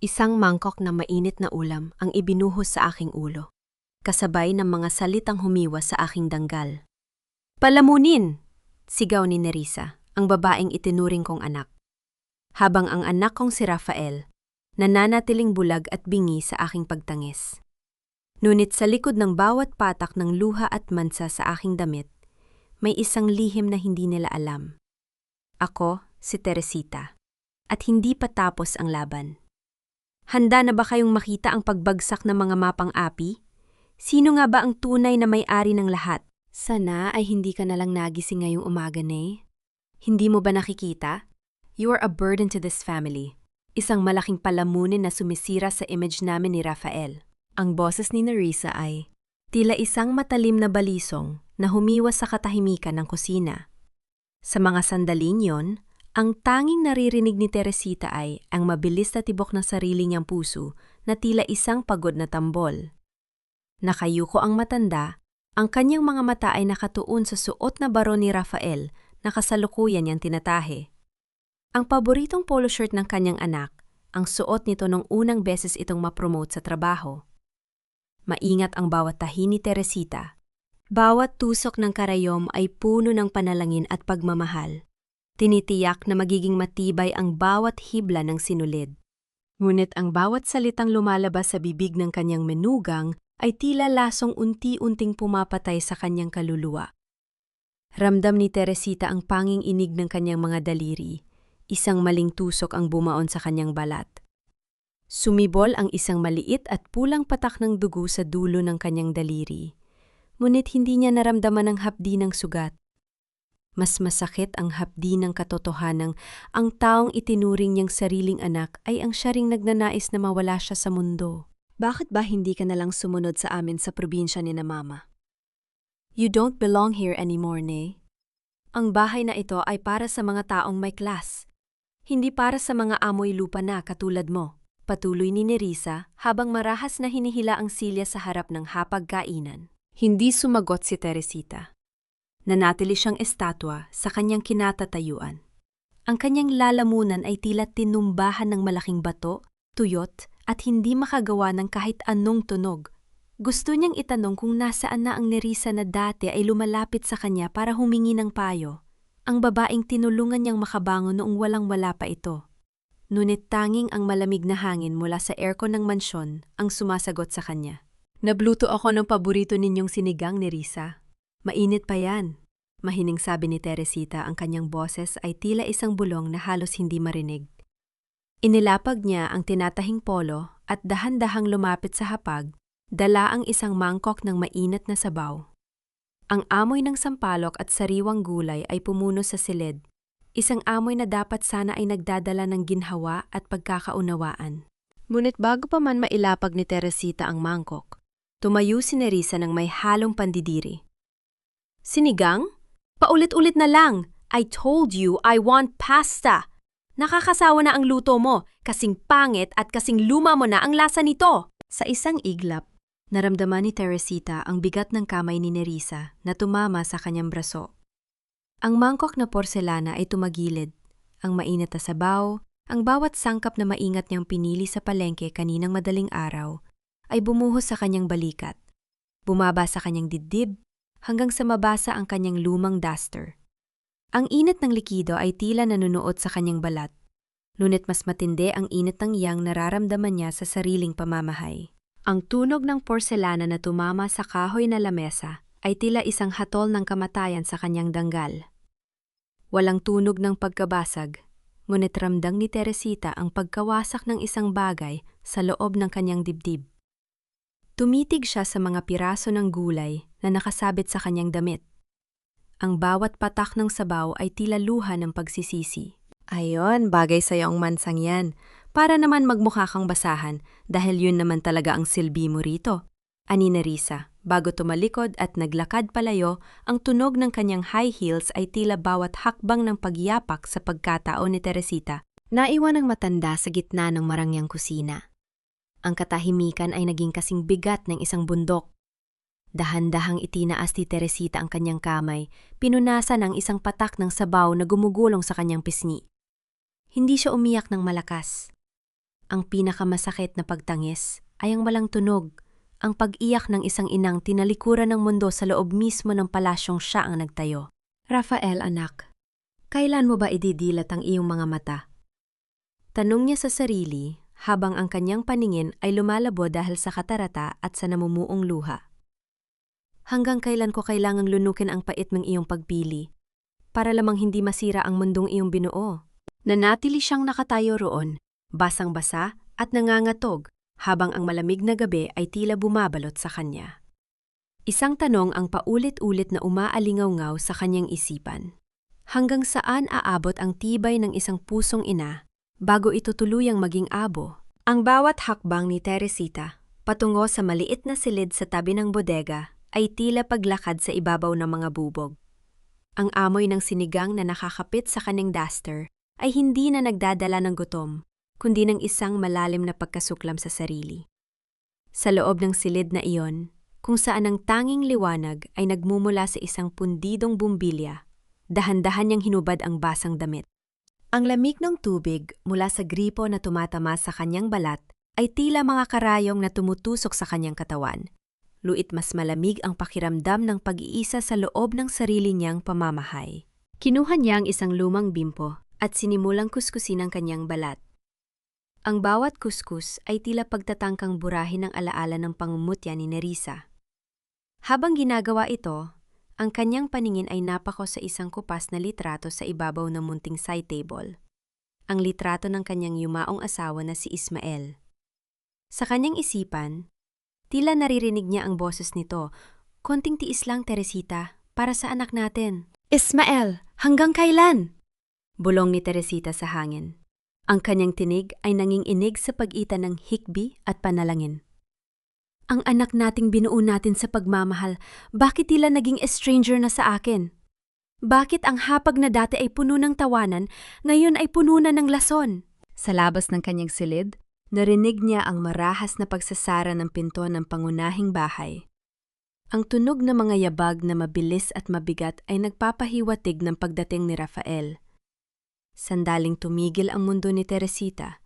Isang mangkok na mainit na ulam ang ibinuhos sa aking ulo, kasabay ng mga salitang humiwas sa aking danggal. "Palamunin!" sigaw ni Nerissa, ang babaeng itinuring kong anak. Habang ang anak kong si Rafael, nananatiling bulag at bingi sa aking pagtangis. Ngunit sa likod ng bawat patak ng luha at mansa sa aking damit, may isang lihim na hindi nila alam. Ako, si Teresita, at hindi pa tapos ang laban. Handa na ba kayong makita ang pagbagsak ng mga mapang api? Sino nga ba ang tunay na may-ari ng lahat? Sana ay hindi ka nalang nagising ngayong umaga, Nay. Hindi mo ba nakikita? You are a burden to this family. Isang malaking palamunin na sumisira sa image namin ni Rafael. Ang boses ni Nerissa ay tila isang matalim na balisong na humiwas sa katahimikan ng kusina. Sa mga sandaling yon, ang tanging naririnig ni Teresita ay ang mabilis na tibok ng sarili niyang puso na tila isang pagod na tambol. Nakayuko ang matanda, ang kanyang mga mata ay nakatuon sa suot na baron ni Rafael na kasalukuyan niyang tinatahe. Ang paboritong polo shirt ng kanyang anak, ang suot nito nung unang beses itong mapromote sa trabaho. Maingat ang bawat tahi ni Teresita. Bawat tusok ng karayom ay puno ng panalangin at pagmamahal. Tinitiyak na magiging matibay ang bawat hibla ng sinulid. Ngunit ang bawat salitang lumalabas sa bibig ng kanyang menugang ay tila lasong unti-unting pumapatay sa kanyang kaluluwa. Ramdam ni Teresita ang panging inig ng kanyang mga daliri. Isang maling tusok ang bumaon sa kanyang balat. Sumibol ang isang maliit at pulang patak ng dugo sa dulo ng kanyang daliri. Ngunit hindi niya naramdaman ang hapdi ng sugat. Mas masakit ang hapdi ng katotohanang ang taong itinuring niyang sariling anak ay ang siya ring nagnanais na mawala siya sa mundo. Bakit ba hindi ka nalang sumunod sa amin sa probinsya ni na Mama? You don't belong here anymore, Nay. Ang bahay na ito ay para sa mga taong may class. Hindi para sa mga amoy lupa na katulad mo. Patuloy ni Nerissa habang marahas na hinihila ang silya sa harap ng hapagkainan. Hindi sumagot si Teresita. Nanatili siyang estatwa sa kanyang kinatatayuan. Ang kanyang lalamunan ay tila tinumbahan ng malaking bato, tuyot at hindi makagawa ng kahit anong tunog. Gusto niyang itanong kung nasaan na ang Nerissa na dati ay lumalapit sa kanya para humingi ng payo. Ang babaeng tinulungan niyang makabangon noong walang-wala pa ito. Ngunit tanging ang malamig na hangin mula sa aircon ng mansyon ang sumasagot sa kanya. Nabluto ako ng paborito ninyong sinigang, Nerissa. Mainit pa yan. Mahining sabi ni Teresita, ang kanyang boses ay tila isang bulong na halos hindi marinig. Inilapag niya ang tinatahing polo at dahan-dahang lumapit sa hapag, dala ang isang mangkok ng mainit na sabaw. Ang amoy ng sampalok at sariwang gulay ay pumuno sa silid, isang amoy na dapat sana ay nagdadala ng ginhawa at pagkakaunawaan. Ngunit bago pa man mailapag ni Teresita ang mangkok, tumayo si Nerissa ng may halong pandidiri. Sinigang? Paulit-ulit na lang. I told you I want pasta. Nakakasawa na ang luto mo, kasing pangit at kasing luma mo na ang lasa nito. Sa isang iglap, naramdaman ni Teresita ang bigat ng kamay ni Nerissa na tumama sa kanyang braso. Ang mangkok na porselana ay tumagilid. Ang mainit na sabaw, ang bawat sangkap na maingat niyang pinili sa palengke kaninang madaling araw, ay bumuhos sa kanyang balikat. Bumaba sa kanyang dibdib, hanggang sa mabasa ang kanyang lumang duster. Ang init ng likido ay tila nanunuot sa kanyang balat, ngunit mas matindi ang init ng iyang nararamdaman niya sa sariling pamamahay. Ang tunog ng porselana na tumama sa kahoy na lamesa ay tila isang hatol ng kamatayan sa kanyang danggal. Walang tunog ng pagkabasag, ngunit ramdam ni Teresita ang pagkawasak ng isang bagay sa loob ng kanyang dibdib. Tumitig siya sa mga piraso ng gulay na nakasabit sa kanyang damit. Ang bawat patak ng sabaw ay tila luha ng pagsisisi. Ayon, bagay sa'yo ang mansang yan. Para naman magmukha kang basahan dahil yun naman talaga ang silbi mo rito. Ani Nerissa, bago tumalikod at naglakad palayo, ang tunog ng kanyang high heels ay tila bawat hakbang ng pagyapak sa pagkatao ni Teresita. Naiwan ang matanda sa gitna ng marangyang kusina. Ang katahimikan ay naging kasing bigat ng isang bundok. Dahan-dahang itinaas ni Teresita ang kanyang kamay, pinunasan ang isang patak ng sabaw na gumugulong sa kanyang pisngi. Hindi siya umiyak ng malakas. Ang pinakamasakit na pagtangis ay ang walang tunog, ang pag-iyak ng isang inang tinalikuran ng mundo sa loob mismo ng palasyong siya ang nagtayo. Rafael, anak, kailan mo ba ididilat ang iyong mga mata? Tanong niya sa sarili habang ang kanyang paningin ay lumalabo dahil sa katarata at sa namumuong luha. Hanggang kailan ko kailangang lunukin ang pait ng iyong pagpili para lamang hindi masira ang mundong iyong binuo? Nanatili siyang nakatayo roon, basang-basa at nangangatog habang ang malamig na gabi ay tila bumabalot sa kanya. Isang tanong ang paulit-ulit na umaalingaw-ngaw sa kanyang isipan. Hanggang saan aabot ang tibay ng isang pusong ina bago ito tuluyang maging abo? Ang bawat hakbang ni Teresita patungo sa maliit na silid sa tabi ng bodega ay tila paglakad sa ibabaw ng mga bubog. Ang amoy ng sinigang na nakakapit sa kanyang duster ay hindi na nagdadala ng gutom, kundi ng isang malalim na pagkasuklam sa sarili. Sa loob ng silid na iyon, kung saan ang tanging liwanag ay nagmumula sa isang pundidong bumbilya, dahan-dahan niyang hinubad ang basang damit. Ang lamig ng tubig mula sa gripo na tumatama sa kanyang balat ay tila mga karayong na tumutusok sa kanyang katawan. Luit mas malamig ang pakiramdam ng pag-iisa sa loob ng sarili niyang pamamahay. Kinuha niya ang isang lumang bimpo at sinimulang kuskusin ang kanyang balat. Ang bawat kuskus ay tila pagtatangkang burahin ng alaala ng pangungutya ni Nerissa. Habang ginagawa ito, ang kanyang paningin ay napako sa isang kupas na litrato sa ibabaw ng munting side table. Ang litrato ng kanyang yumaong asawa na si Ismael. Sa kanyang isipan, tila naririnig niya ang boses nito, "Konting tiis lang, Teresita, para sa anak natin." "Ismael, hanggang kailan?" Bulong ni Teresita sa hangin. Ang kanyang tinig ay nanginginig sa pagitan ng hikbi at panalangin. "Ang anak nating binuo natin sa pagmamahal, bakit tila naging estranger na sa akin? Bakit ang hapag na dati ay puno ng tawanan, ngayon ay puno na ng lason?" Sa labas ng kanyang silid, narinig niya ang marahas na pagsasara ng pinto ng pangunahing bahay. Ang tunog ng mga yabag na mabilis at mabigat ay nagpapahiwatig ng pagdating ni Rafael. Sandaling tumigil ang mundo ni Teresita.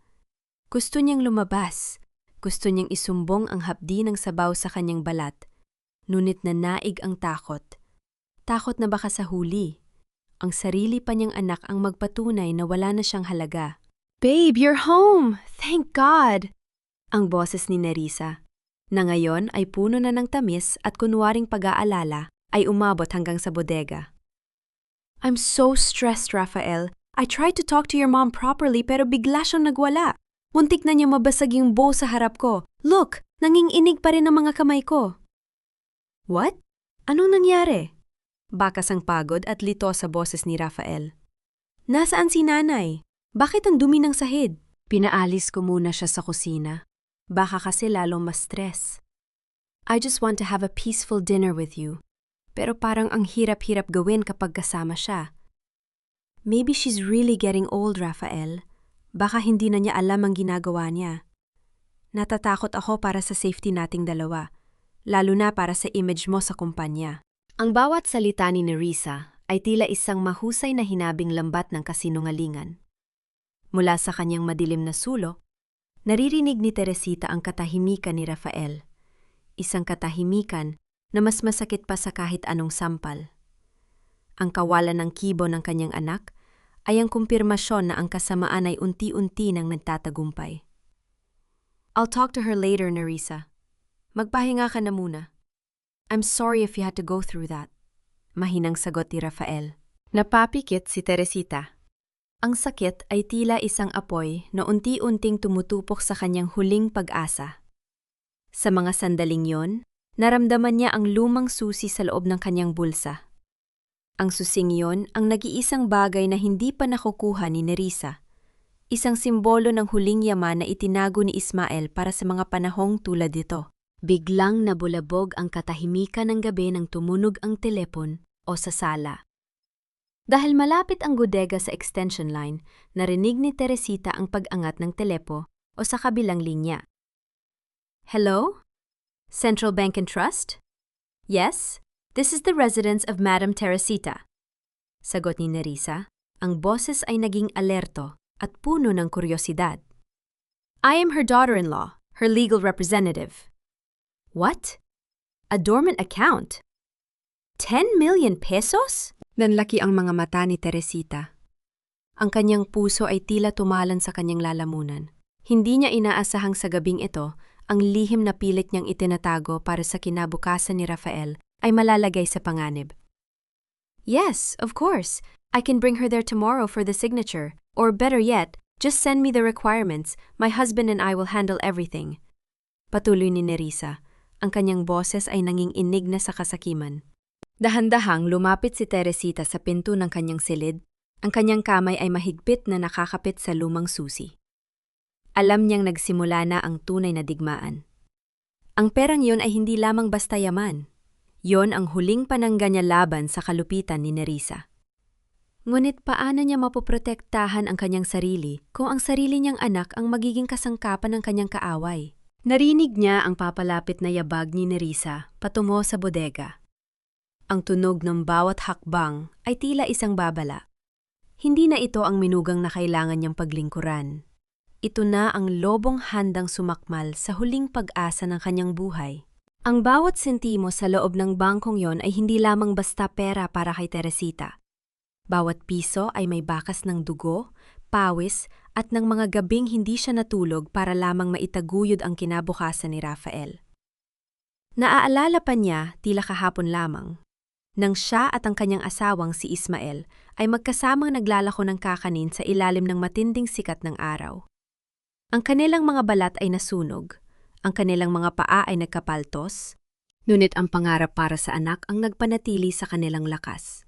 Gusto niyang lumabas. Gusto niyang isumbong ang hapdi ng sabaw sa kanyang balat. Ngunit nanaig ang takot. Takot na baka sa huli. Ang sarili pa niyang anak ang magpatunay na wala na siyang halaga. "Babe, you're home! Thank God!" Ang boses ni Nerissa, na ngayon ay puno na ng tamis at kunwaring pag-aalala, ay umabot hanggang sa bodega. "I'm so stressed, Rafael. I tried to talk to your mom properly pero bigla siyang nagwala. Muntik na niya mabasag yung bowl sa harap ko. Look, nanginginig pa rin ang mga kamay ko." "What? Anong nangyari?" Bakas ang pagod at lito sa boses ni Rafael. "Nasaan si nanay? Bakit ang dumi ng sahig?" "Pinaalis ko muna siya sa kusina. Baka kasi lalong ma-stress. I just want to have a peaceful dinner with you. Pero parang ang hirap-hirap gawin kapag kasama siya. Maybe she's really getting old, Rafael. Baka hindi na niya alam ang ginagawa niya. Natatakot ako para sa safety nating dalawa, lalo na para sa image mo sa kumpanya." Ang bawat salita ni Nerissa ay tila isang mahusay na hinabing lambat ng kasinungalingan. Mula sa kanyang madilim na sulok, naririnig ni Teresita ang katahimikan ni Rafael. Isang katahimikan na mas masakit pa sa kahit anong sampal. Ang kawalan ng kibo ng kanyang anak ay ang kumpirmasyon na ang kasamaan ay unti-unti nang nagtatagumpay. "I'll talk to her later, Nerissa. Magpahinga ka na muna. I'm sorry if you had to go through that." Mahinang sagot ni Rafael. Napapikit si Teresita. Ang sakit ay tila isang apoy na unti-unting tumutupok sa kanyang huling pag-asa. Sa mga sandaling yon, naramdaman niya ang lumang susi sa loob ng kanyang bulsa. Ang susing yon ang nag-iisang bagay na hindi pa nakukuha ni Nerissa. Isang simbolo ng huling yaman na itinago ni Ismael para sa mga panahong tulad nito. Biglang nabulabog ang katahimikan ng gabi nang tumunog ang telepon o sa sala. Dahil malapit ang bodega sa extension line, narinig ni Teresita ang pag-angat ng telepo o sa kabilang linya. "Hello? Central Bank and Trust? Yes, this is the residence of Madam Teresita." Sagot ni Nerissa, ang boses ay naging alerto at puno ng kuryosidad. I am her daughter-in-law, her legal representative. What? A dormant account? 10 million pesos? Nanlaki ang mga mata ni Teresita. Ang kanyang puso ay tila tumalan sa kanyang lalamunan. Hindi niya inaasahang sa gabing ito, ang lihim na pilit niyang itinatago para sa kinabukasan ni Rafael ay malalagay sa panganib. Yes, of course. I can bring her there tomorrow for the signature. Or better yet, just send me the requirements. My husband and I will handle everything. Patuloy ni Nerissa. Ang kanyang boses ay nanging inig na sa kasakiman. Dahan-dahang lumapit si Teresita sa pinto ng kanyang silid. Ang kanyang kamay ay mahigpit na nakakapit sa lumang susi. Alam niyang nagsimula na ang tunay na digmaan. Ang perang yon ay hindi lamang basta yaman. Yon ang huling panangga niya laban sa kalupitan ni Nerissa. Ngunit paano niya mapoprotektahan ang kanyang sarili kung ang sarili niyang anak ang magiging kasangkapan ng kanyang kaaway? Narinig niya ang papalapit na yabag ni Nerissa patungo sa bodega. Ang tunog ng bawat hakbang ay tila isang babala. Hindi na ito ang minugang na kailangan niyang paglingkuran. Ito na ang lobong handang sumakmal sa huling pag-asa ng kanyang buhay. Ang bawat sentimo sa loob ng bangkong yon ay hindi lamang basta pera para kay Teresita. Bawat piso ay may bakas ng dugo, pawis, at ng mga gabing hindi siya natulog para lamang maitaguyod ang kinabukasan ni Rafael. Naaalala pa niya, tila kahapon lamang, nang siya at ang kanyang asawang si Ismael ay magkasamang naglalako ng kakanin sa ilalim ng matinding sikat ng araw. Ang kanilang mga balat ay nasunog, ang kanilang mga paa ay nagkapaltos, ngunit ang pangarap para sa anak ang nagpanatili sa kanilang lakas.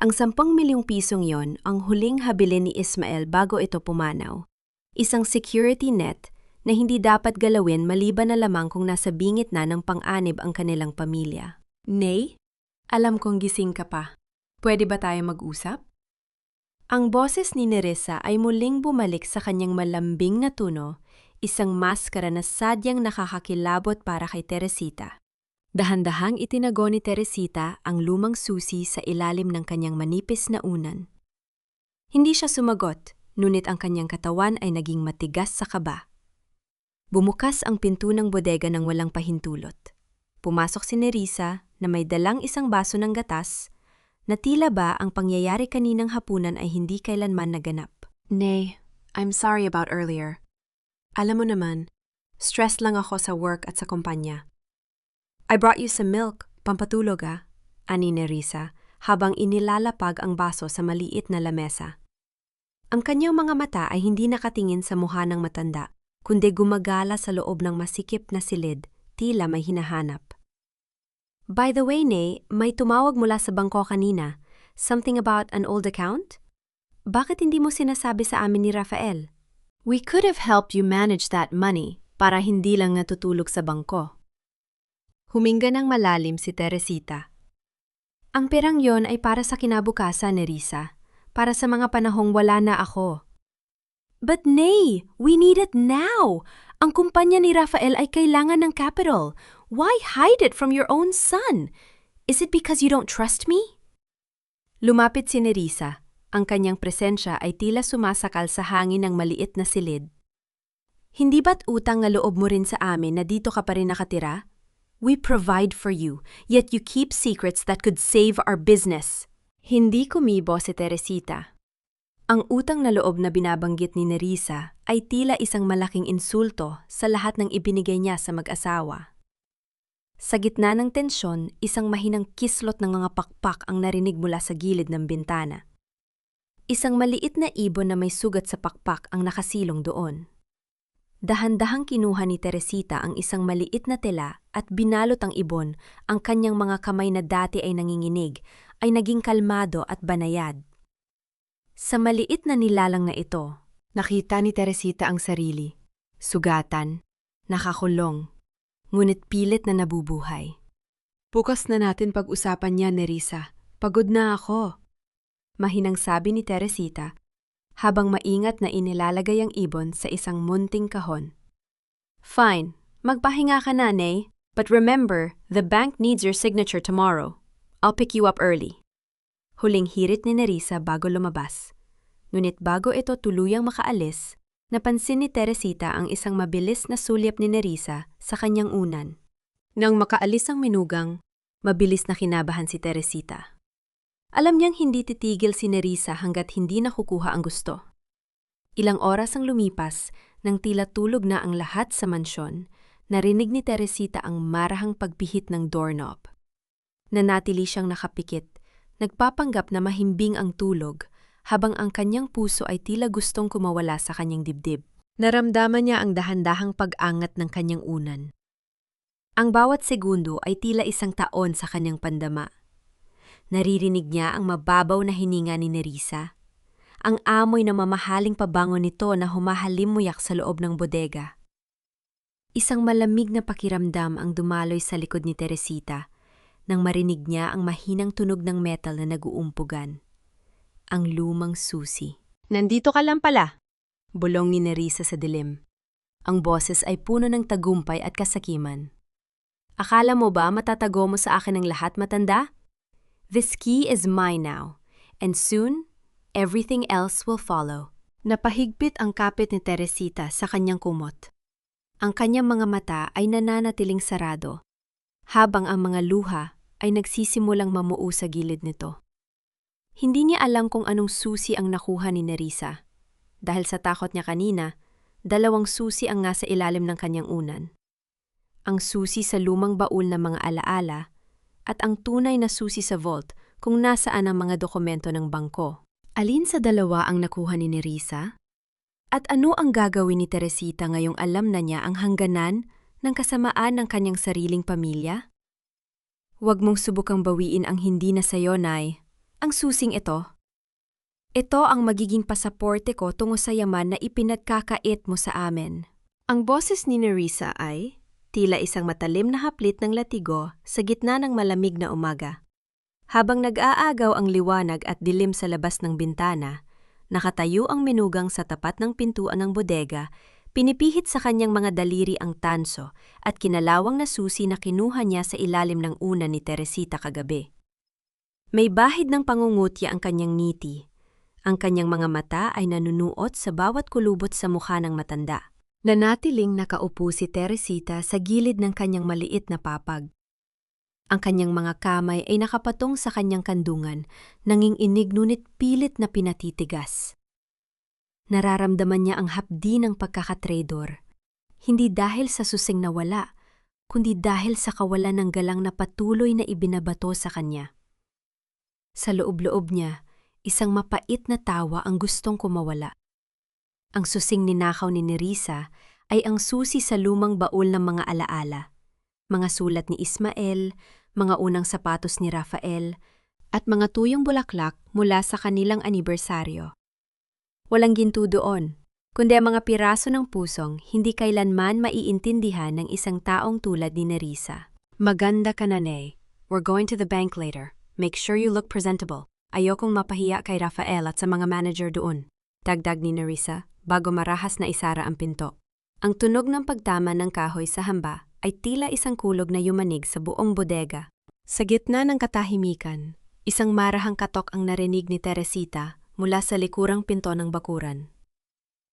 Ang 10 milyong pisong yon ang huling habilin ni Ismael bago ito pumanaw. Isang security net na hindi dapat galawin maliban na lamang kung nasa bingit na ng pang-anib ang kanilang pamilya. Nay, alam kong gising ka pa. Pwede ba tayo mag-usap? Ang boses ni Nerissa ay muling bumalik sa kanyang malambing na tuno, isang maskara na sadyang nakakakilabot para kay Teresita. Dahan-dahang itinago ni Teresita ang lumang susi sa ilalim ng kanyang manipis na unan. Hindi siya sumagot, ngunit ang kanyang katawan ay naging matigas sa kaba. Bumukas ang pinto ng bodega ng walang pahintulot. Pumasok si Nerissa na may dalang isang baso ng gatas, na tila ba ang pangyayari kaninang hapunan ay hindi kailanman naganap. Nay, I'm sorry about earlier. Alam mo naman, stressed lang ako sa work at sa kumpanya. I brought you some milk, pampatulog ani Nerissa, habang inilalapag ang baso sa maliit na lamesa. Ang kanyang mga mata ay hindi nakatingin sa mukha ng matanda, kundi gumagala sa loob ng masikip na silid, tila may hinahanap. By the way, Nay, may tumawag mula sa bangko kanina. Something about an old account? Bakit hindi mo sinasabi sa amin ni Rafael? We could have helped you manage that money para hindi lang natutulog sa bangko. Huminga ng malalim si Teresita. Ang perang yon ay para sa kinabukasan, Nerissa. Para sa mga panahong wala na ako. But Nay, we need it now! Ang kumpanya ni Rafael ay kailangan ng capital. Why hide it from your own son? Is it because you don't trust me? Lumapit si Nerissa. Ang kanyang presensya ay tila sumasakal sa hangin ng maliit na silid. Hindi ba't utang na loob mo rin sa amin na dito ka pa rin nakatira? We provide for you, yet you keep secrets that could save our business. Hindi kumibo si Teresita. Ang utang na loob na binabanggit ni Nerissa ay tila isang malaking insulto sa lahat ng ibinigay niya sa mag-asawa. Sa gitna ng tensyon, isang mahinang kislot ng mga pakpak ang narinig mula sa gilid ng bintana. Isang maliit na ibon na may sugat sa pakpak ang nakasilong doon. Dahan-dahang kinuha ni Teresita ang isang maliit na tela at binalot ang ibon, ang kanyang mga kamay na dati ay nanginginig, ay naging kalmado at banayad. Sa maliit na nilalang na ito, nakita ni Teresita ang sarili, sugatan, nakakulong, ngunit pilit na nabubuhay. Bukas na natin pag-usapan niya, Nerissa. Pagod na ako. Mahinang sabi ni Teresita, habang maingat na inilalagay ang ibon sa isang munting kahon. Fine, magpahinga ka na, Nay. But remember, the bank needs your signature tomorrow. I'll pick you up early. Huling hirit ni Nerissa bago lumabas. Ngunit bago ito tuluyang makaalis, Napansin ni Teresita ang isang mabilis na sulyap ni Nerissa sa kanyang unan. Nang makaalis ang minugang, mabilis na kinabahan si Teresita. Alam niyang hindi titigil si Nerissa hanggat hindi nakukuha ang gusto. Ilang oras ang lumipas nang tila tulog na ang lahat sa mansyon, narinig ni Teresita ang marahang pagpihit ng doorknob. Nanatili siyang nakapikit, nagpapanggap na mahimbing ang tulog, habang ang kanyang puso ay tila gustong kumawala sa kanyang dibdib. Naramdaman niya ang dahan-dahang pag-angat ng kanyang unan. Ang bawat segundo ay tila isang taon sa kanyang pandama. Naririnig niya ang mababaw na hininga ni Nerissa, ang amoy na mamahaling pabango nito na humahalimuyak sa loob ng bodega. Isang malamig na pakiramdam ang dumaloy sa likod ni Teresita nang marinig niya ang mahinang tunog ng metal na nag-uumpugan. Ang lumang susi. "Nandito ka lang pala," bulong ni Nerissa sa dilim. Ang boses ay puno ng tagumpay at kasakiman. "Akala mo ba matatago mo sa akin ang lahat, matanda? This key is mine now, and soon, everything else will follow." Napahigpit ang kapit ni Teresita sa kanyang kumot. Ang kanyang mga mata ay nananatiling sarado, habang ang mga luha ay nagsisimulang mamuo sa gilid nito. Hindi niya alam kung anong susi ang nakuha ni Nerissa. Dahil sa takot niya kanina, 2 susi ang nasa ilalim ng kanyang unan. Ang susi sa lumang baul ng mga alaala at ang tunay na susi sa vault kung nasaan ang mga dokumento ng bangko. Alin sa dalawa ang nakuha ni Nerissa? At ano ang gagawin ni Teresita ngayong alam na niya ang hangganan ng kasamaan ng kanyang sariling pamilya? "Huwag mong subukang bawiin ang hindi na sayo, Nay. Ang susing ito. Ito ang magiging pasaporte ko tungo sa yaman na ipinagkakait mo sa amin." Ang boses ni Nerissa ay tila isang matalim na haplit ng latigo sa gitna ng malamig na umaga. Habang nag-aagaw ang liwanag at dilim sa labas ng bintana, nakatayo ang menugang sa tapat ng pintuan ng bodega, pinipihit sa kanyang mga daliri ang tanso at kinalawang na susi na kinuha niya sa ilalim ng unan ni Teresita kagabi. May bahid ng pangungutya ang kanyang ngiti. Ang kanyang mga mata ay nanunuot sa bawat kulubot sa mukha ng matanda. Nanatiling nakaupo si Teresita sa gilid ng kanyang maliit na papag. Ang kanyang mga kamay ay nakapatong sa kanyang kandungan, nanginginig ngunit pilit na pinatitigas. Nararamdaman niya ang hapdi ng pagkakatrador, hindi dahil sa susing nawala, kundi dahil sa kawalan ng galang na patuloy na ibinabato sa kanya. Sa loob-loob niya, isang mapait na tawa ang gustong kumawala. Ang susing ninakaw ni Nerissa ay ang susi sa lumang baul ng mga alaala, mga sulat ni Ismael, mga unang sapatos ni Rafael, at mga tuyong bulaklak mula sa kanilang anibersaryo. Walang ginto doon, kundi ang mga piraso ng pusong hindi kailanman maiintindihan ng isang taong tulad ni Nerissa. "Maganda ka na, Nay. We're going to the bank later. Make sure you look presentable. Ayokong mapahiya kay Rafael at sa mga manager doon," dagdag ni Nerissa bago marahas na isara ang pinto. Ang tunog ng pagtama ng kahoy sa hamba ay tila isang kulog na yumanig sa buong bodega. Sa gitna ng katahimikan, isang marahang katok ang narinig ni Teresita mula sa likurang pinto ng bakuran.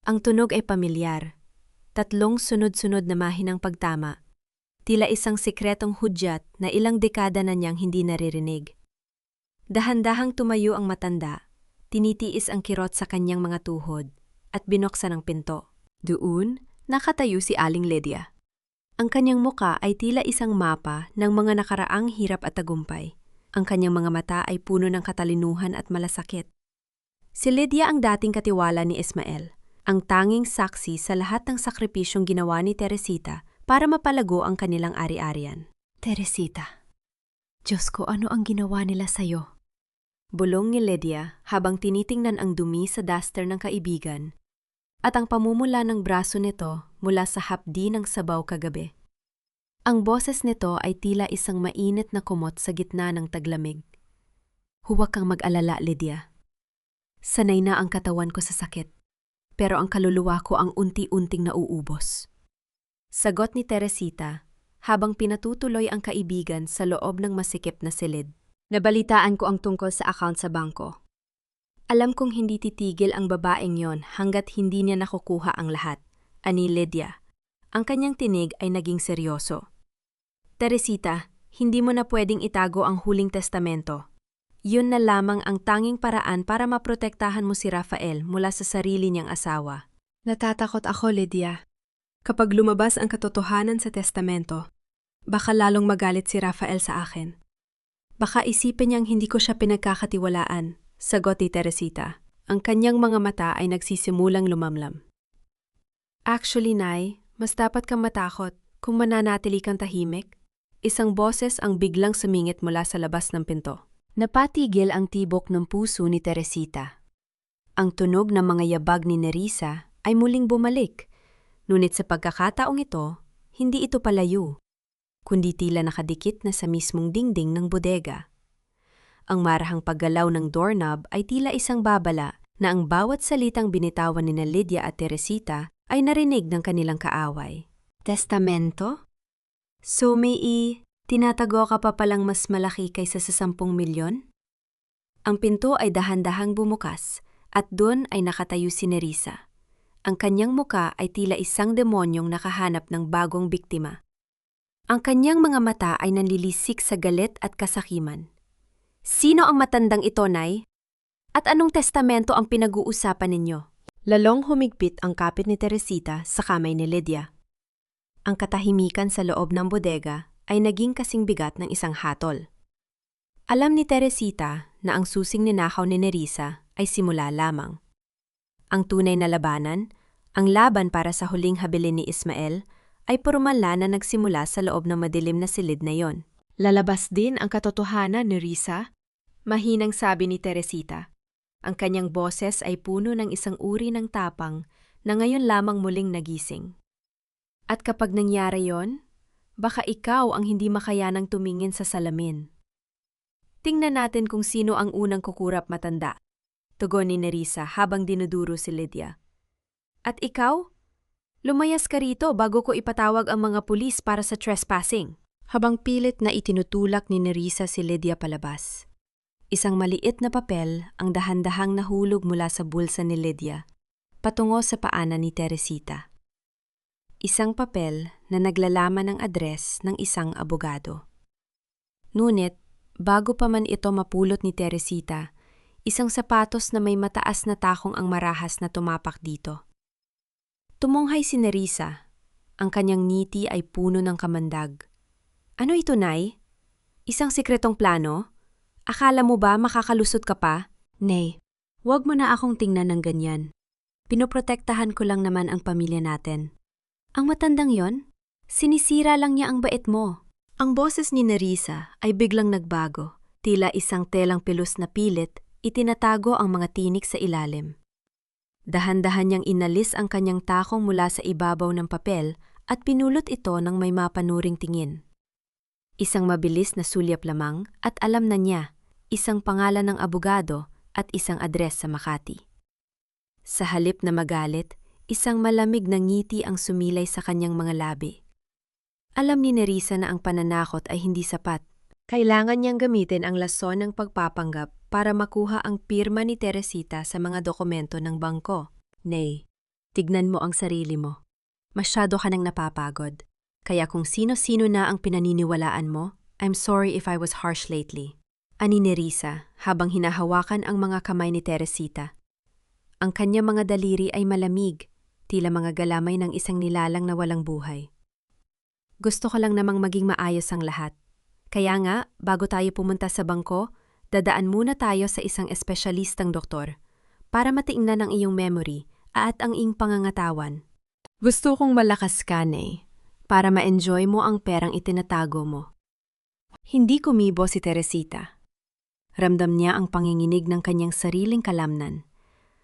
Ang tunog ay pamilyar. 3 sunod-sunod na mahinang pagtama. Tila isang sikretong hudyat na ilang dekada na niyang hindi naririnig. Dahan-dahang tumayo ang matanda, tinitiis ang kirot sa kanyang mga tuhod, at binuksan ang pinto. Doon, nakatayo si Aling Lydia. Ang kanyang muka ay tila isang mapa ng mga nakaraang hirap at tagumpay. Ang kanyang mga mata ay puno ng katalinuhan at malasakit. Si Lydia ang dating katiwala ni Ismael, ang tanging saksi sa lahat ng sakripisyong ginawa ni Teresita para mapalago ang kanilang ari-arian. "Teresita, Diyos ko, ano ang ginawa nila sa'yo?" Bulong ni Lydia habang tinitingnan ang dumi sa duster ng kaibigan at ang pamumula ng braso nito mula sa hapdi ng sabaw kagabi. Ang boses nito ay tila isang mainit na kumot sa gitna ng taglamig. "Huwag kang mag-alala, Lydia. Sanay na ang katawan ko sa sakit, pero ang kaluluwa ko ang unti-unting nauubos." Sagot ni Teresita habang pinatutuloy ang kaibigan sa loob ng masikip na silid. "Nabalitaan ko ang tungkol sa account sa bangko. Alam kong hindi titigil ang babaeng yon hanggat hindi niya nakukuha ang lahat, ani Lydia. Ang kanyang tinig ay naging seryoso. Teresita, hindi mo na pwedeng itago ang huling testamento. Yun na lamang ang tanging paraan para maprotektahan mo si Rafael mula sa sarili niyang asawa. Natatakot ako, Lydia. Kapag lumabas ang katotohanan sa testamento, baka lalong magalit si Rafael sa akin. Baka isipin niyang hindi ko siya pinagkakatiwalaan, sagot ni Teresita. Ang kanyang mga mata ay nagsisimulang lumamlam. Actually, Nay, mas dapat kang matakot kung mananatili kang tahimik. Isang boses ang biglang sumingit mula sa labas ng pinto. Napatigil ang tibok ng puso ni Teresita. Ang tunog ng mga yabag ni Nerissa ay muling bumalik. Ngunit sa pagkakataong ito, hindi ito palayo, kundi tila nakadikit na sa mismong dingding ng bodega. Ang marahang paggalaw ng doorknob ay tila isang babala na ang bawat salitang binitawan ni Lydia at Teresita ay narinig ng kanilang kaaway. Testamento? So tinatago ka pa palang mas malaki kaysa sa 10 milyon? Ang pinto ay dahan-dahang bumukas at doon ay nakatayo si Nerissa. Ang kanyang muka ay tila isang demonyong nakahanap ng bagong biktima. Ang kanyang mga mata ay nanlilisik sa galit at kasakiman. Sino ang matandang ito, Nay? At anong testamento ang pinag-uusapan ninyo? Lalong humigpit ang kapit ni Teresita sa kamay ni Lydia. Ang katahimikan sa loob ng bodega ay naging kasing bigat ng isang hatol. Alam ni Teresita na ang susing ninakaw ni Nerissa ay simula lamang. Ang tunay na labanan, ang laban para sa huling habilin ni Ismael, ay purumala na nagsimula sa loob ng madilim na silid na yon. Lalabas din ang katotohanan, Nerissa? Mahinang sabi ni Teresita. Ang kanyang boses ay puno ng isang uri ng tapang na ngayon lamang muling nagising. At kapag nangyari yon, baka ikaw ang hindi makayanang tumingin sa salamin. Tingnan natin kung sino ang unang kukurap matanda, tugon ni Nerissa habang dinuduro si Lydia. At ikaw? Lumayas ka rito bago ko ipatawag ang mga pulis para sa trespassing. Habang pilit na itinutulak ni Nerissa si Lydia palabas. Isang maliit na papel ang dahan-dahang nahulog mula sa bulsa ni Lydia, patungo sa paanan ni Teresita. Isang papel na naglalaman ng address ng isang abogado. Ngunit, bago pa man ito mapulot ni Teresita, isang sapatos na may mataas na takong ang marahas na tumapak dito. Tumunghay si Nerissa. Ang kanyang ngiti ay puno ng kamandag. Ano ito, Nay? Isang sikretong plano? Akala mo ba makakalusot ka pa? Nay, huwag mo na akong tingnan ng ganyan. Pinoprotektahan ko lang naman ang pamilya natin. Ang matandang yon, sinisira lang niya ang bait mo. Ang boses ni Nerissa ay biglang nagbago, tila isang telang pilos na pilit, itinatago ang mga tinik sa ilalim. Dahan-dahan niyang inalis ang kanyang takong mula sa ibabaw ng papel at pinulot ito ng may mapanuring tingin. Isang mabilis na sulyap lamang at alam na niya, isang pangalan ng abogado at isang address sa Makati. Sa halip na magalit, isang malamig na ngiti ang sumilay sa kanyang mga labi. Alam ni Nerissa na ang pananakot ay hindi sapat. Kailangan niyang gamitin ang lason ng pagpapanggap para makuha ang pirma ni Teresita sa mga dokumento ng bangko. Nay, tignan mo ang sarili mo. Masyado ka nang napapagod. Kaya kung sino-sino na ang pinaniniwalaan mo, I'm sorry if I was harsh lately. Ani Nerissa habang hinahawakan ang mga kamay ni Teresita. Ang kanya mga daliri ay malamig, tila mga galamay ng isang nilalang na walang buhay. Gusto ko lang namang maging maayos ang lahat. Kaya nga, bago tayo pumunta sa bangko, dadaan muna tayo sa isang espesyalistang doktor para matingnan ang iyong memory at ang iyong pangangatawan. Gusto kong malakas ka, Nay, para ma-enjoy mo ang perang itinatago mo. Hindi kumibo si Teresita. Ramdam niya ang panginginig ng kanyang sariling kalamnan.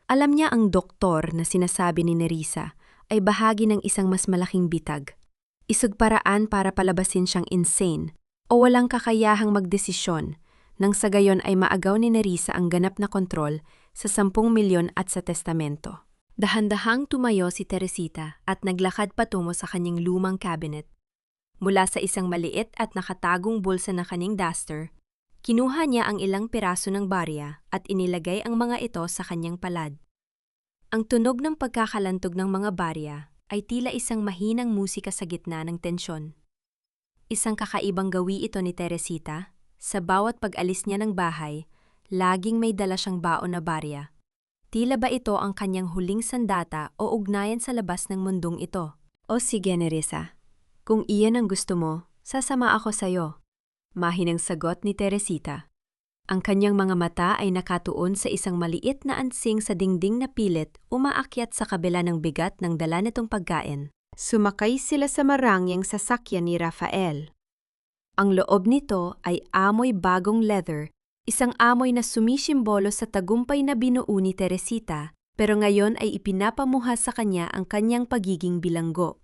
Alam niya ang doktor na sinasabi ni Nerissa ay bahagi ng isang mas malaking bitag. Isang paraan para palabasin siyang insane o walang kakayahang magdesisyon nang sa gayon ay maagaw ni Nerissa ang ganap na kontrol sa 10 milyon at sa testamento. Dahan-dahang tumayo si Teresita at naglakad patungo sa kanyang lumang cabinet. Mula sa isang maliit at nakatagong bulsa na kanyang duster, Kinuha niya ang ilang piraso ng barya at inilagay ang mga ito sa kanyang palad. Ang tunog ng pagkakalantog ng mga barya ay tila isang mahinang musika sa gitna ng tensyon. Isang kakaibang gawi ito ni Teresita. Sa bawat pag-alis niya ng bahay, laging may dala siyang baon na barya. Tila ba ito ang kanyang huling sandata o ugnayan sa labas ng mundong ito? O sige, Nerissa. Kung iyan ang gusto mo, sasama ako sa'yo. Mahinang sagot ni Teresita. Ang kanyang mga mata ay nakatuon sa isang maliit na ansing sa dingding na pilit umaakyat sa kabila ng bigat ng dala nitong pagkain. Sumakay sila sa marangyang sasakyan ni Rafael. Ang loob nito ay amoy bagong leather, isang amoy na sumisimbolo sa tagumpay na binuo ni Teresita, pero ngayon ay ipinapamuha sa kanya ang kanyang pagiging bilanggo.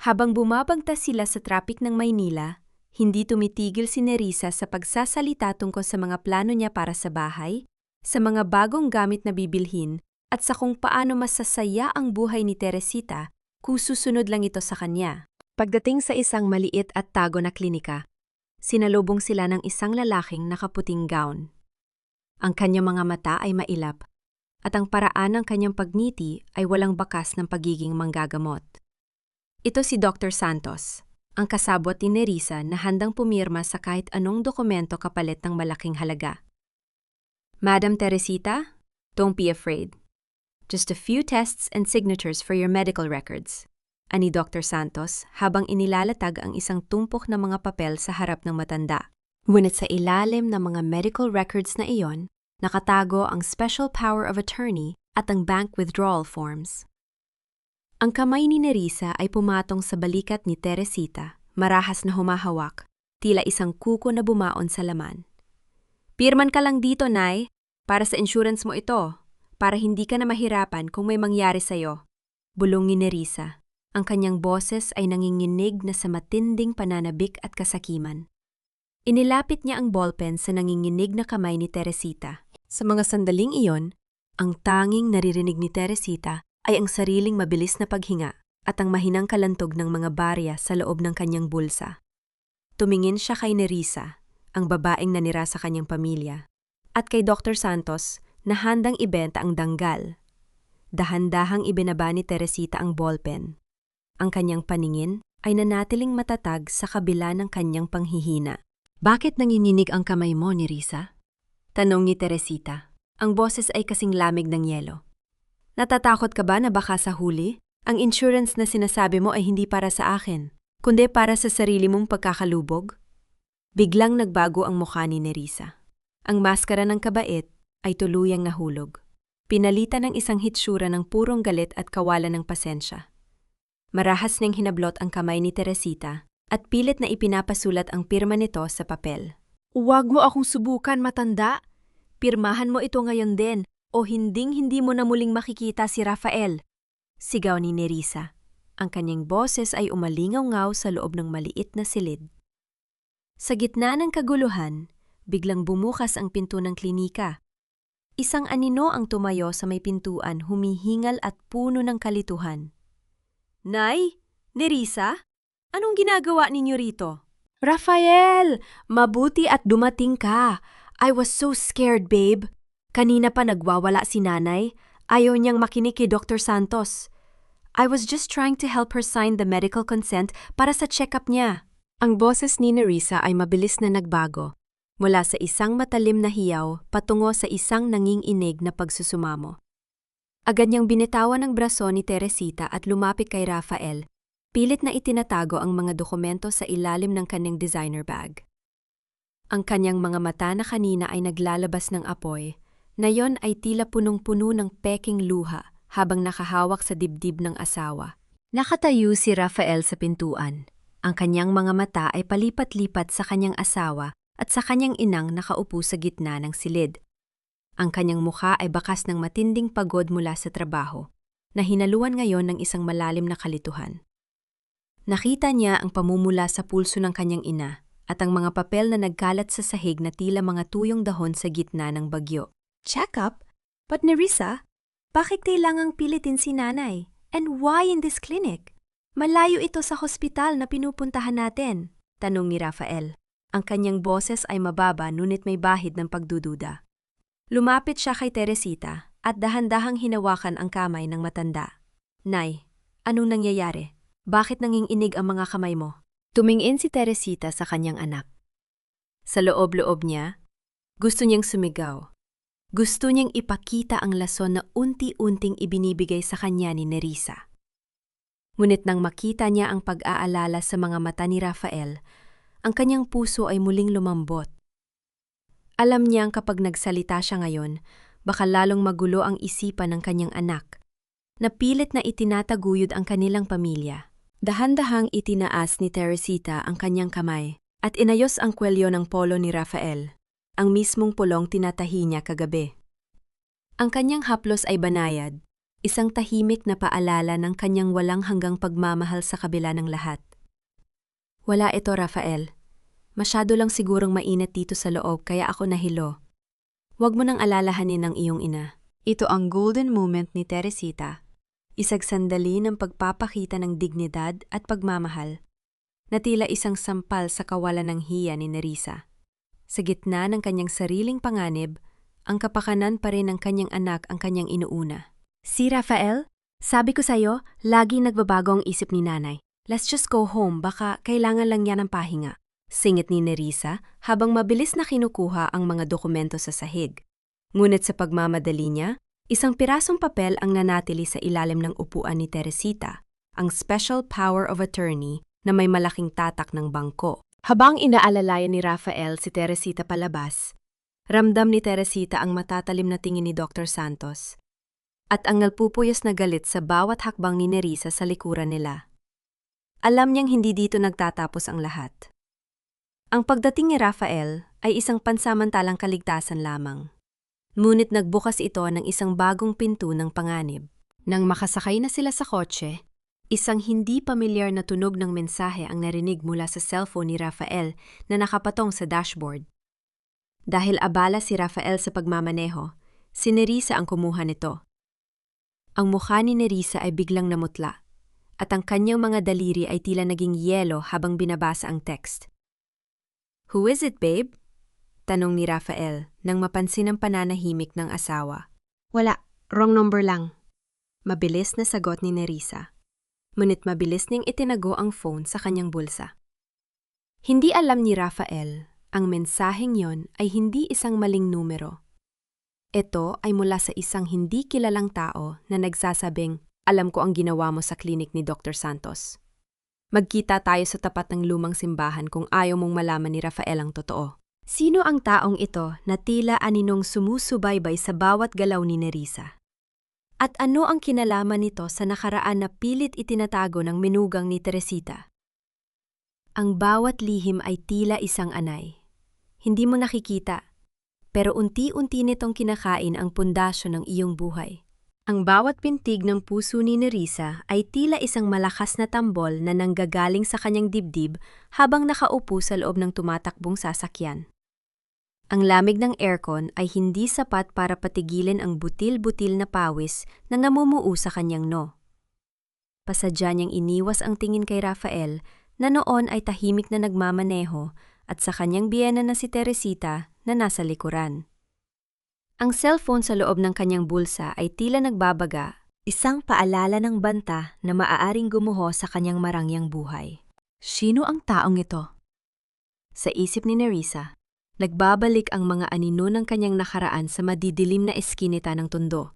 Habang bumabagtas sila sa trapik ng Maynila, hindi tumitigil si Nerissa sa pagsasalita tungkol sa mga plano niya para sa bahay, sa mga bagong gamit na bibilhin, at sa kung paano masasaya ang buhay ni Teresita kung susunod lang ito sa kanya. Pagdating sa isang maliit at tago na klinika, sinalubong sila ng isang lalaking nakaputing gown. Ang kanyang mga mata ay mailap, at ang paraan ng kanyang pagngiti ay walang bakas ng pagiging manggagamot. Ito si Dr. Santos, ang kasabot ni Nerissa na handang pumirma sa kahit anong dokumento kapalit ng malaking halaga. Madam Teresita, don't be afraid. Just a few tests and signatures for your medical records, ani Dr. Santos habang inilalatag ang isang tumpok na mga papel sa harap ng matanda. Ngunit sa ilalim ng mga medical records na iyon, nakatago ang special power of attorney at ang bank withdrawal forms. Ang kamay ni Nerissa ay pumatong sa balikat ni Teresita, marahas na humahawak, tila isang kuko na bumaon sa laman. Pirman ka lang dito, Nay, para sa insurance mo ito, para hindi ka na mahirapan kung may mangyari sa'yo. Bulong ni Nerissa. Ang kanyang boses ay nanginginig na sa matinding pananabik at kasakiman. Inilapit niya ang ballpen sa nanginginig na kamay ni Teresita. Sa mga sandaling iyon, ang tanging naririnig ni Teresita ay ang sariling mabilis na paghinga at ang mahinang kalantog ng mga barya sa loob ng kanyang bulsa. Tumingin siya kay Nerissa, ang babaeng nanira sa kanyang pamilya, at kay Dr. Santos na handang ibenta ang danggal. Dahan-dahang ibinaba ni Teresita ang ballpen. Ang kanyang paningin ay nanatiling matatag sa kabila ng kanyang panghihina. Bakit nanginginig ang kamay mo, Nerissa? Tanong ni Teresita. Ang boses ay kasing lamig ng yelo. Natatakot ka ba na baka sa huli, ang insurance na sinasabi mo ay hindi para sa akin, kundi para sa sarili mong pagkakalubog? Biglang nagbago ang mukha ni Nerissa. Ang maskara ng kabait ay tuluyang nahulog. Pinalitan ng isang hitsura ng purong galit at kawalan ng pasensya. Marahas niyang hinablot ang kamay ni Teresita at pilit na ipinapasulat ang pirma nito sa papel. Huwag mo akong subukan, matanda. Pirmahan mo ito ngayon din o hinding-hindi mo na muling makikita si Rafael. Sigaw ni Nerissa. Ang kanyang boses ay umalingaw-ngaw sa loob ng maliit na silid. Sa gitna ng kaguluhan, biglang bumukas ang pinto ng klinika. Isang anino ang tumayo sa may pintuan, humihingal at puno ng kalituhan. Nay, Nerissa, anong ginagawa ninyo rito? Rafael, mabuti at dumating ka. I was so scared, babe. Kanina pa nagwawala si nanay. Ayaw niyang makinig kay Dr. Santos. I was just trying to help her sign the medical consent para sa check-up niya. Ang boses ni Nerissa ay mabilis na nagbago. Mula sa isang matalim na hiyaw patungo sa isang nanginginig na pagsusumamo. Agad niyang binitawan ang braso ni Teresita at lumapit kay Rafael. Pilit na itinatago ang mga dokumento sa ilalim ng kanyang designer bag. Ang kanyang mga mata na kanina ay naglalabas ng apoy, na yon ay tila punong-puno ng peking luha habang nakahawak sa dibdib ng asawa. Nakatayo si Rafael sa pintuan. Ang kanyang mga mata ay palipat-lipat sa kanyang asawa at sa kanyang inang nakaupo sa gitna ng silid. Ang kanyang mukha ay bakas ng matinding pagod mula sa trabaho, na hinaluan ngayon ng isang malalim na kalituhan. Nakita niya ang pamumula sa pulso ng kanyang ina at ang mga papel na nagkalat sa sahig na tila mga tuyong dahon sa gitna ng bagyo. Check-up? But Nerissa, bakit kailangang pilitin si nanay? And why in this clinic? Malayo ito sa hospital na pinupuntahan natin, tanong ni Rafael. Ang kanyang boses ay mababa ngunit may bahid ng pagdududa. Lumapit siya kay Teresita at dahan-dahang hinawakan ang kamay ng matanda. Nay, anong nangyayari? Bakit nanginginig ang mga kamay mo? Tumingin si Teresita sa kanyang anak. Sa loob-loob niya, gusto niyang sumigaw. Gusto niyang ipakita ang lason na unti-unting ibinibigay sa kanya ni Nerissa. Ngunit nang makita niya ang pag-aalala sa mga mata ni Rafael, ang kanyang puso ay muling lumambot. Alam niyang kapag nagsalita siya ngayon, baka lalong magulo ang isipan ng kanyang anak. Napilit na itinataguyod ang kanilang pamilya. Dahan-dahang itinaas ni Teresita ang kanyang kamay at inayos ang kwelyo ng polo ni Rafael, ang mismong pulong tinatahi niya kagabi. Ang kanyang haplos ay banayad, isang tahimik na paalala ng kanyang walang hanggang pagmamahal sa kabila ng lahat. Wala ito, Rafael. Masyado lang sigurong mainit dito sa loob kaya ako nahilo. Huwag mo nang alalahanin ang iyong ina. Ito ang golden moment ni Teresita. Isang sandali ng pagpapakita ng dignidad at pagmamahal na tila isang sampal sa kawalan ng hiya ni Nerissa. Sa gitna ng kanyang sariling panganib, ang kapakanan pa rin ng kanyang anak ang kanyang inuuna. Si Rafael, sabi ko sa'yo, lagi nagbabago ang isip ni nanay. Let's just go home, baka kailangan lang niya ng pahinga. Singit ni Nerissa habang mabilis na kinukuha ang mga dokumento sa sahig. Ngunit sa pagmamadali niya, isang pirasong papel ang nanatili sa ilalim ng upuan ni Teresita, ang Special Power of Attorney na may malaking tatak ng bangko. Habang inaalalayan ni Rafael si Teresita palabas, ramdam ni Teresita ang matatalim na tingin ni Dr. Santos at ang nagpupuyos na galit sa bawat hakbang ni Nerissa sa likuran nila. Alam niyang hindi dito nagtatapos ang lahat. Ang pagdating ni Rafael ay isang pansamantalang kaligtasan lamang. Ngunit nagbukas ito ng isang bagong pinto ng panganib. Nang makasakay na sila sa kotse, isang hindi pamilyar na tunog ng mensahe ang narinig mula sa cellphone ni Rafael na nakapatong sa dashboard. Dahil abala si Rafael sa pagmamaneho, si Nerissa ang kumuha nito. Ang mukha ni Nerissa ay biglang namutla, at ang kanyang mga daliri ay tila naging yelo habang binabasa ang text. "Who is it, babe?" Tanong ni Rafael nang mapansin ang pananahimik ng asawa. "Wala, wrong number lang." Mabilis na sagot ni Nerissa. Ngunit mabilis niyang itinago ang phone sa kanyang bulsa. Hindi alam ni Rafael, ang mensaheng yon ay hindi isang maling numero. Ito ay mula sa isang hindi kilalang tao na nagsasabing, "Alam ko ang ginawa mo sa klinik ni Dr. Santos. Magkita tayo sa tapat ng lumang simbahan kung ayaw mong malaman ni Rafael ang totoo." Sino ang taong ito na tila aninong sumusubaybay sa bawat galaw ni Nerissa? At ano ang kinalaman nito sa nakaraan na pilit itinatago ng menugang ni Teresita? Ang bawat lihim ay tila isang anay. Hindi mo nakikita, pero unti-unti nitong kinakain ang pundasyon ng iyong buhay. Ang bawat pintig ng puso ni Nerissa ay tila isang malakas na tambol na nanggagaling sa kanyang dibdib habang nakaupo sa loob ng tumatakbong sasakyan. Ang lamig ng aircon ay hindi sapat para patigilin ang butil-butil na pawis na namumuo sa kanyang noo. Pasadya niyang iniwas ang tingin kay Rafael na noon ay tahimik na nagmamaneho at sa kanyang biyena na si Teresita na nasa likuran. Ang cellphone sa loob ng kanyang bulsa ay tila nagbabaga, isang paalala ng banta na maaaring gumuho sa kanyang marangyang buhay. Sino ang taong ito? Sa isip ni Nerissa, nagbabalik ang mga anino ng kanyang nakaraan sa madidilim na eskinita ng tondo.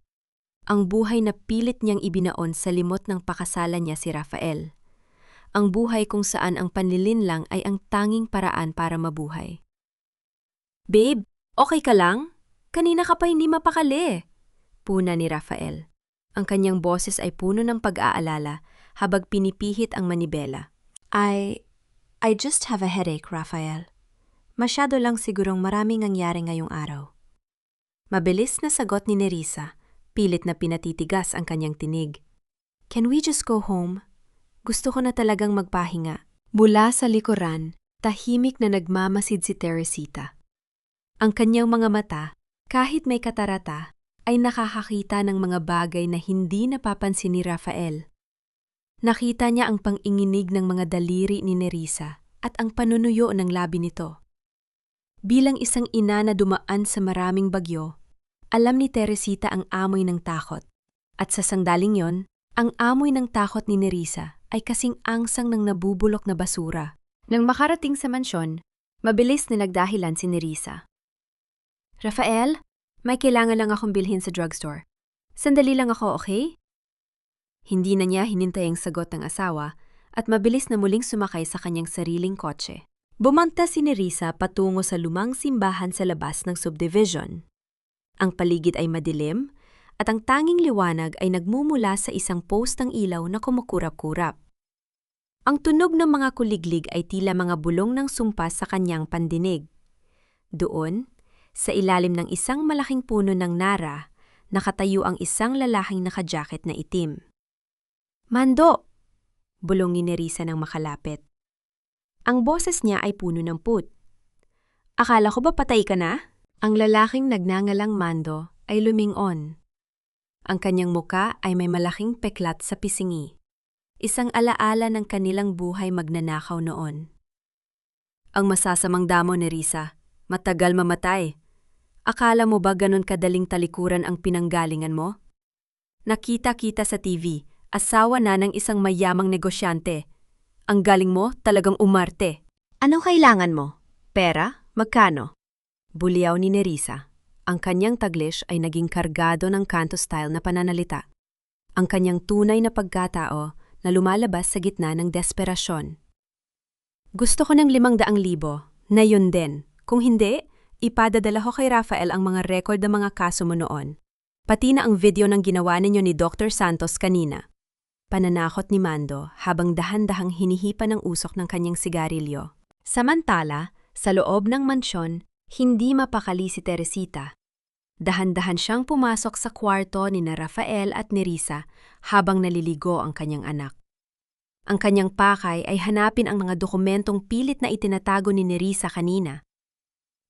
Ang buhay na pilit niyang ibinaon sa limot ng pakasalan niya si Rafael. Ang buhay kung saan ang panlilinlang ay ang tanging paraan para mabuhay. "Babe, okay ka lang? Kanina ka pa hindi mapakali." Puna ni Rafael. Ang kanyang boses ay puno ng pag-aalala habang pinipihit ang manibela. I just have a headache, Rafael. Masyado lang sigurong maraming nangyari ngayong araw." Mabilis na sagot ni Nerissa, pilit na pinatitigas ang kanyang tinig. "Can we just go home? Gusto ko na talagang magpahinga." Mula sa likuran, tahimik na nagmamasid si Teresita. Ang kanyang mga mata, kahit may katarata, ay nakakakita ng mga bagay na hindi napapansin ni Rafael. Nakita niya ang pang-inginig ng mga daliri ni Nerissa at ang panunuyo ng labi nito. Bilang isang ina na dumaan sa maraming bagyo, alam ni Teresita ang amoy ng takot. At sa sandaling yon, ang amoy ng takot ni Nerissa ay kasing angsang ng nabubulok na basura. Nang makarating sa mansyon, mabilis na nagdahilan si Nerissa. Rafael, may kailangan lang akong bilhin sa drugstore. Sandali lang ako, okay? Hindi na niya hinintay ang sagot ng asawa at mabilis na muling sumakay sa kanyang sariling kotse. Bumanta si Nerissa patungo sa lumang simbahan sa labas ng subdivision. Ang paligid ay madilim at ang tanging liwanag ay nagmumula sa isang post ng ilaw na kumukurap-kurap. Ang tunog ng mga kuliglig ay tila mga bulong ng sumpa sa kanyang pandinig. Doon, sa ilalim ng isang malaking puno ng nara, nakatayo ang isang lalaking nakajacket na itim. "Mando!" bulong ni Nerissa nang makalapit. Ang boses niya ay puno ng put. "Akala ko ba patay ka na?" Ang lalaking nagngangalang Mando ay lumingon. Ang kanyang muka ay may malaking peklat sa pisingi, isang alaala ng kanilang buhay magnanakaw noon. "Ang masasamang damo, Nerissa, matagal mamatay. Akala mo ba ganun kadaling talikuran ang pinanggalingan mo? Nakita-kita sa TV, asawa na ng isang mayamang negosyante. Ang galing mo talagang umarte. Anong kailangan mo? Pera? Magkano?" Buliyaw ni Nerissa. Ang kanyang taglish ay naging kargado ng kanto-style na pananalita. Ang kanyang tunay na pagkatao na lumalabas sa gitna ng desperasyon. "Gusto ko ng 500,000, na yun din. Kung hindi, ipadadala ko kay Rafael ang mga record ng mga kaso mo noon. Pati na ang video ng ginawa ninyo ni Dr. Santos kanina." Pananakot ni Mando habang dahan-dahang hinihipa ng usok ng kanyang sigarilyo. Samantala, sa loob ng mansyon, hindi mapakali si Teresita. Dahan-dahan siyang pumasok sa kwarto ni na Rafael at Nerissa habang naliligo ang kanyang anak. Ang kanyang pakay ay hanapin ang mga dokumentong pilit na itinatago ni Nerissa kanina.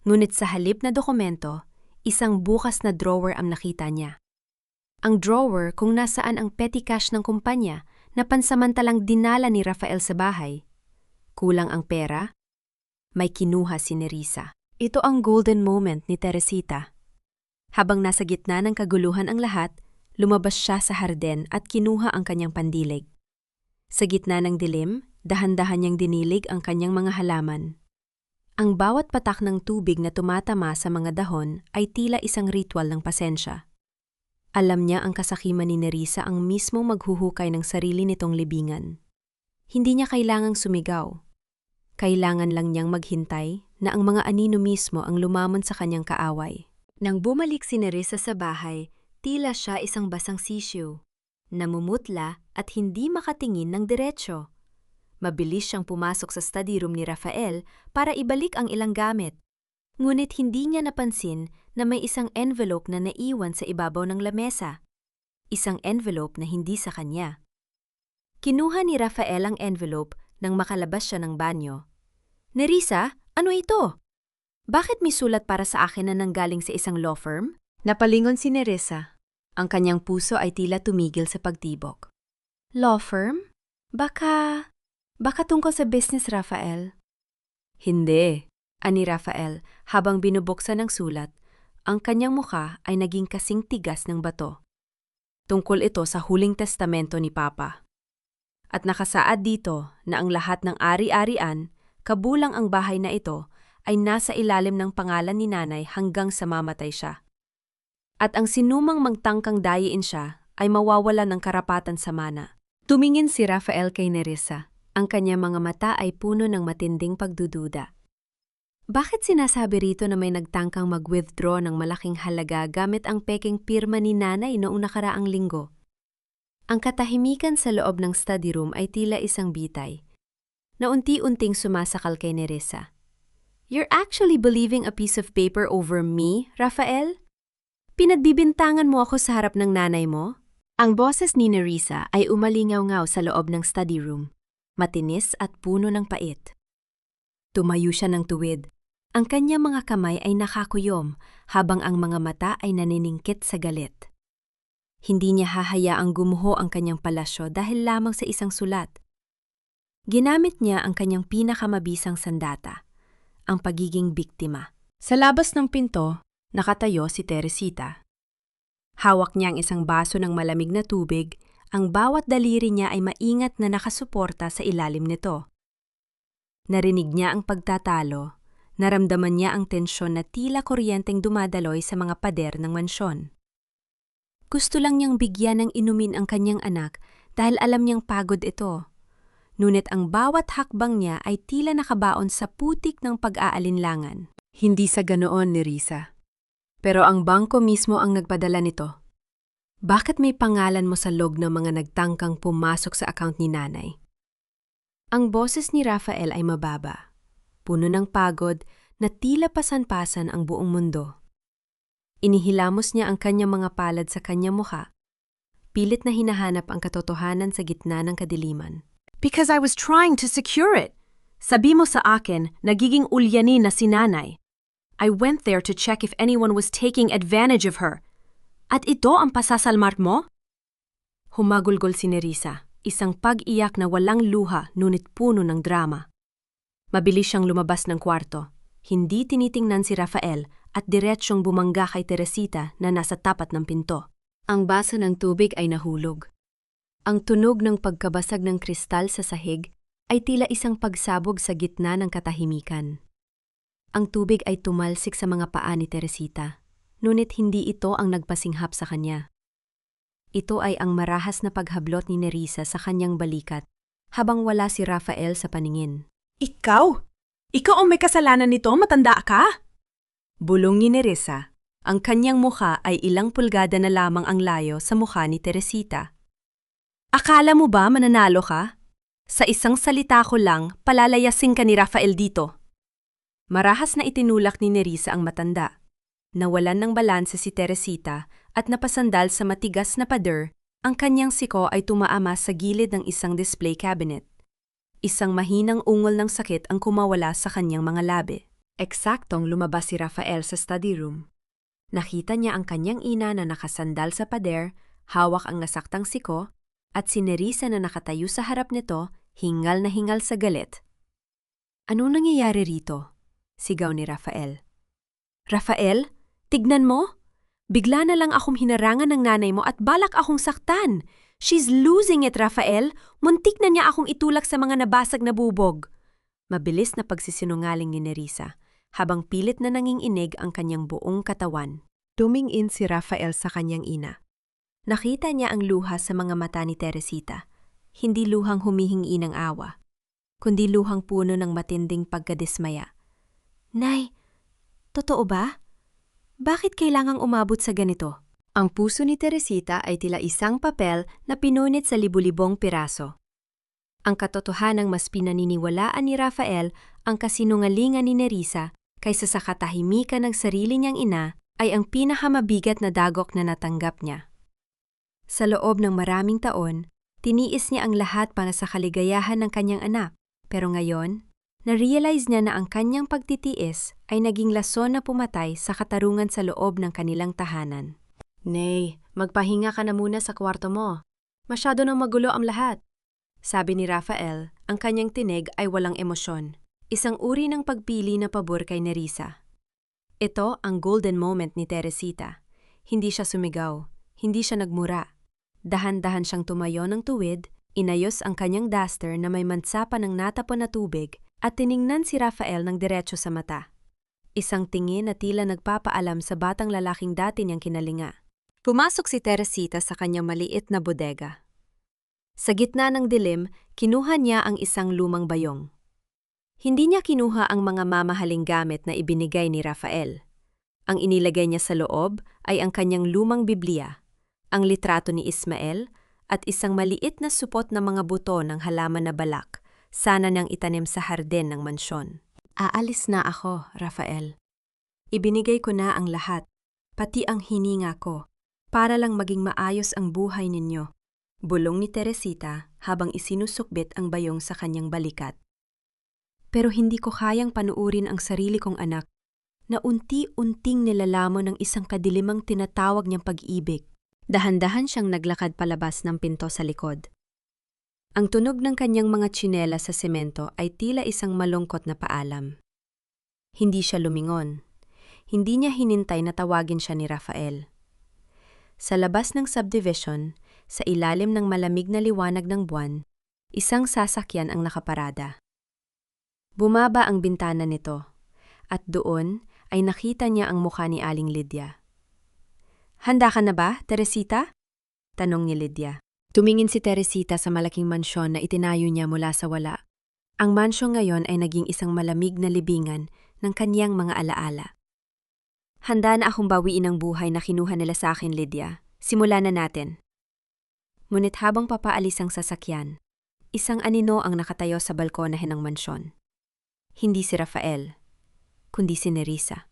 Ngunit sa halip na dokumento, isang bukas na drawer ang nakita niya. Ang drawer kung nasaan ang petty cash ng kumpanya na pansamantalang dinala ni Rafael sa bahay. Kulang ang pera? May kinuha si Nerissa. Ito ang golden moment ni Teresita. Habang nasa gitna ng kaguluhan ang lahat, lumabas siya sa harden at kinuha ang kanyang pandilig. Sa gitna ng dilim, dahan-dahan niyang dinilig ang kanyang mga halaman. Ang bawat patak ng tubig na tumatama sa mga dahon ay tila isang ritual ng pasensya. Alam niya ang kasakiman ni Nerissa ang mismong maghuhukay ng sarili nitong libingan. Hindi niya kailangang sumigaw. Kailangan lang niyang maghintay na ang mga anino mismo ang lumamon sa kanyang kaaway. Nang bumalik si Nerissa sa bahay, tila siya isang basang sisiyo. Namumutla at hindi makatingin ng diretsyo. Mabilis siyang pumasok sa study room ni Rafael para ibalik ang ilang gamit. Ngunit hindi niya napansin na may isang envelope na naiwan sa ibabaw ng lamesa. Isang envelope na hindi sa kanya. Kinuha ni Rafael ang envelope nang makalabas siya ng banyo. "Nerissa, ano ito? Bakit may sulat para sa akin na nanggaling sa isang law firm?" Napalingon si Nerissa. Ang kanyang puso ay tila tumigil sa pagtibok. "Law firm? Baka tungkol sa business, Rafael." "Hindi," ani Rafael habang binubuksan ng sulat. Ang kanyang mukha ay naging kasing tigas ng bato. "Tungkol ito sa huling testamento ni Papa. At nakasaad dito na ang lahat ng ari-arian, kabulang ang bahay na ito, ay nasa ilalim ng pangalan ni Nanay hanggang sa mamatay siya. At ang sinumang magtangkang dayiin siya ay mawawala ng karapatan sa mana." Tumingin si Rafael kay Nerissa. Ang kanyang mga mata ay puno ng matinding pagdududa. Bakit sinasabi rito na may nagtangkang mag-withdraw ng malaking halaga gamit ang peking pirma ni Nanay noong nakaraang linggo? Ang katahimikan sa loob ng study room ay tila isang bitay, na unti-unting sumasakal kay Nerissa. "You're actually believing a piece of paper over me, Rafael? Pinagbibintangan mo ako sa harap ng nanay mo?" Ang boses ni Nerissa ay umalingaw-ngaw sa loob ng study room, matinis at puno ng pait. Tumayo siya ng tuwid. Ang kanyang mga kamay ay nakakuyom habang ang mga mata ay naniningkit sa galit. Hindi niya hahayaang gumuho ang kanyang palasyo dahil lamang sa isang sulat. Ginamit niya ang kanyang pinakamabisang sandata, ang pagiging biktima. Sa labas ng pinto, nakatayo si Teresita. Hawak niya ang isang baso ng malamig na tubig, ang bawat daliri niya ay maingat na nakasuporta sa ilalim nito. Narinig niya ang pagtatalo, naramdaman niya ang tensyon na tila kuryenteng dumadaloy sa mga pader ng mansyon. Gusto lang niyang bigyan ng inumin ang kanyang anak dahil alam niyang pagod ito. Ngunit ang bawat hakbang niya ay tila nakabaon sa putik ng pag-aalinlangan. Hindi sa ganoon ni Risa. Pero ang bangko mismo ang nagpadala nito. Bakit may pangalan mo sa log ng mga nagtangkang pumasok sa account ni nanay? Ang boses ni Rafael ay mababa, puno ng pagod na tila pasan-pasan ang buong mundo. Inihilamos niya ang kanyang mga palad sa kanyang mukha. Pilit na hinahanap ang katotohanan sa gitna ng kadiliman. Because I was trying to secure it. Sabi mo sa akin, nagiging ulyanin na si nanay. I went there to check if anyone was taking advantage of her. At ito ang pasasalmart mo? Humagulgol si Nerissa, isang pag-iyak na walang luha ngunit puno ng drama. Mabilis siyang lumabas ng kwarto. Hindi tinitingnan si Rafael at diretsyong bumangga kay Teresita na nasa tapat ng pinto. Ang baso ng tubig ay nahulog. Ang tunog ng pagkabasag ng kristal sa sahig ay tila isang pagsabog sa gitna ng katahimikan. Ang tubig ay tumalsik sa mga paa ni Teresita, ngunit hindi ito ang nagpasinghap sa kanya. Ito ay ang marahas na paghablot ni Nerissa sa kanyang balikat habang wala si Rafael sa paningin. Ikaw? Ikaw ang may kasalanan nito, matanda ka? Bulong ni Nerissa. Ang kanyang mukha ay ilang pulgada na lamang ang layo sa mukha ni Teresita. Akala mo ba mananalo ka? Sa isang salita ko lang, palalayasin ka ni Rafael dito. Marahas na itinulak ni Nerissa ang matanda. Nawalan ng balanse si Teresita at napasandal sa matigas na pader, ang kanyang siko ay tumaama sa gilid ng isang display cabinet. Isang mahinang ungol ng sakit ang kumawala sa kanyang mga labi. Eksaktong lumabas si Rafael sa study room. Nakita niya ang kanyang ina na nakasandal sa pader, hawak ang nasaktang siko, at si Nerissa na nakatayo sa harap nito, hingal na hingal sa galit. Anong nangyayari rito? Sigaw ni Rafael. Rafael, tignan mo! Bigla na lang akong hinarangan ng nanay mo at balak akong saktan. She's losing it, Rafael. Muntik na niya akong itulak sa mga nabasag na bubog. Mabilis na pagsisinungaling ni Nerissa, habang pilit na nanginginig ang kanyang buong katawan. Tumingin si Rafael sa kanyang ina. Nakita niya ang luha sa mga mata ni Teresita. Hindi luhang humihingi ng awa, kundi luhang puno ng matinding pagkadismaya. Nay, totoo ba? Bakit kailangang umabot sa ganito? Ang puso ni Teresita ay tila isang papel na pinunit sa libu-libong piraso. Ang katotohanang mas pinaniniwalaan ni Rafael ang kasinungalingan ni Nerissa kaysa sa katahimikan ng sarili niyang ina ay ang pinakamabigat na dagok na natanggap niya. Sa loob ng maraming taon, tiniis niya ang lahat para sa kaligayahan ng kanyang anak. Pero ngayon, na-realize niya na ang kanyang pagtitiis ay naging lason na pumatay sa katarungan sa loob ng kanilang tahanan. Nay, magpahinga ka na muna sa kwarto mo. Masyado nang magulo ang lahat. Sabi ni Rafael, ang kanyang tinig ay walang emosyon. Isang uri ng pagpili na pabor kay Nerissa. Ito ang golden moment ni Teresita. Hindi siya sumigaw, hindi siya nagmura. Dahan-dahan siyang tumayo ng tuwid, inayos ang kanyang duster na may mantsapa ng natapon na tubig at tiningnan si Rafael ng diretso sa mata. Isang tingin na tila nagpapaalam sa batang lalaking dati niyang kinalinga. Pumasok si Teresita sa kanyang maliit na bodega. Sa gitna ng dilim, kinuha niya ang isang lumang bayong. Hindi niya kinuha ang mga mamahaling gamit na ibinigay ni Rafael. Ang inilagay niya sa loob ay ang kanyang lumang Biblia, ang litrato ni Ismael, at isang maliit na supot na mga buto ng halaman na balak, sana niyang itanim sa hardin ng mansyon. Aalis na ako, Rafael. Ibinigay ko na ang lahat, pati ang hininga ko, para lang maging maayos ang buhay ninyo. Bulong ni Teresita habang isinusukbit ang bayong sa kanyang balikat. Pero hindi ko kayang panuurin ang sarili kong anak na unti-unting nilalamon ng isang kadilimang tinatawag niyang pag-ibig. Dahan-dahan siyang naglakad palabas ng pinto sa likod. Ang tunog ng kanyang mga tsinela sa semento ay tila isang malungkot na paalam. Hindi siya lumingon. Hindi niya hinintay na tawagin siya ni Rafael. Sa labas ng subdivision, sa ilalim ng malamig na liwanag ng buwan, isang sasakyan ang nakaparada. Bumaba ang bintana nito, at doon ay nakita niya ang mukha ni Aling Lydia. "Handa ka na ba, Teresita?" tanong ni Lydia. Tumingin si Teresita sa malaking mansyon na itinayo niya mula sa wala. Ang mansyon ngayon ay naging isang malamig na libingan ng kanyang mga alaala. "Handa na akong bawiin ang buhay na kinuha nila sa akin, Lydia. Simulan na natin." Ngunit habang papaalis ang sasakyan, isang anino ang nakatayo sa balkonahe ng mansyon. Hindi si Rafael, kundi si Nerissa.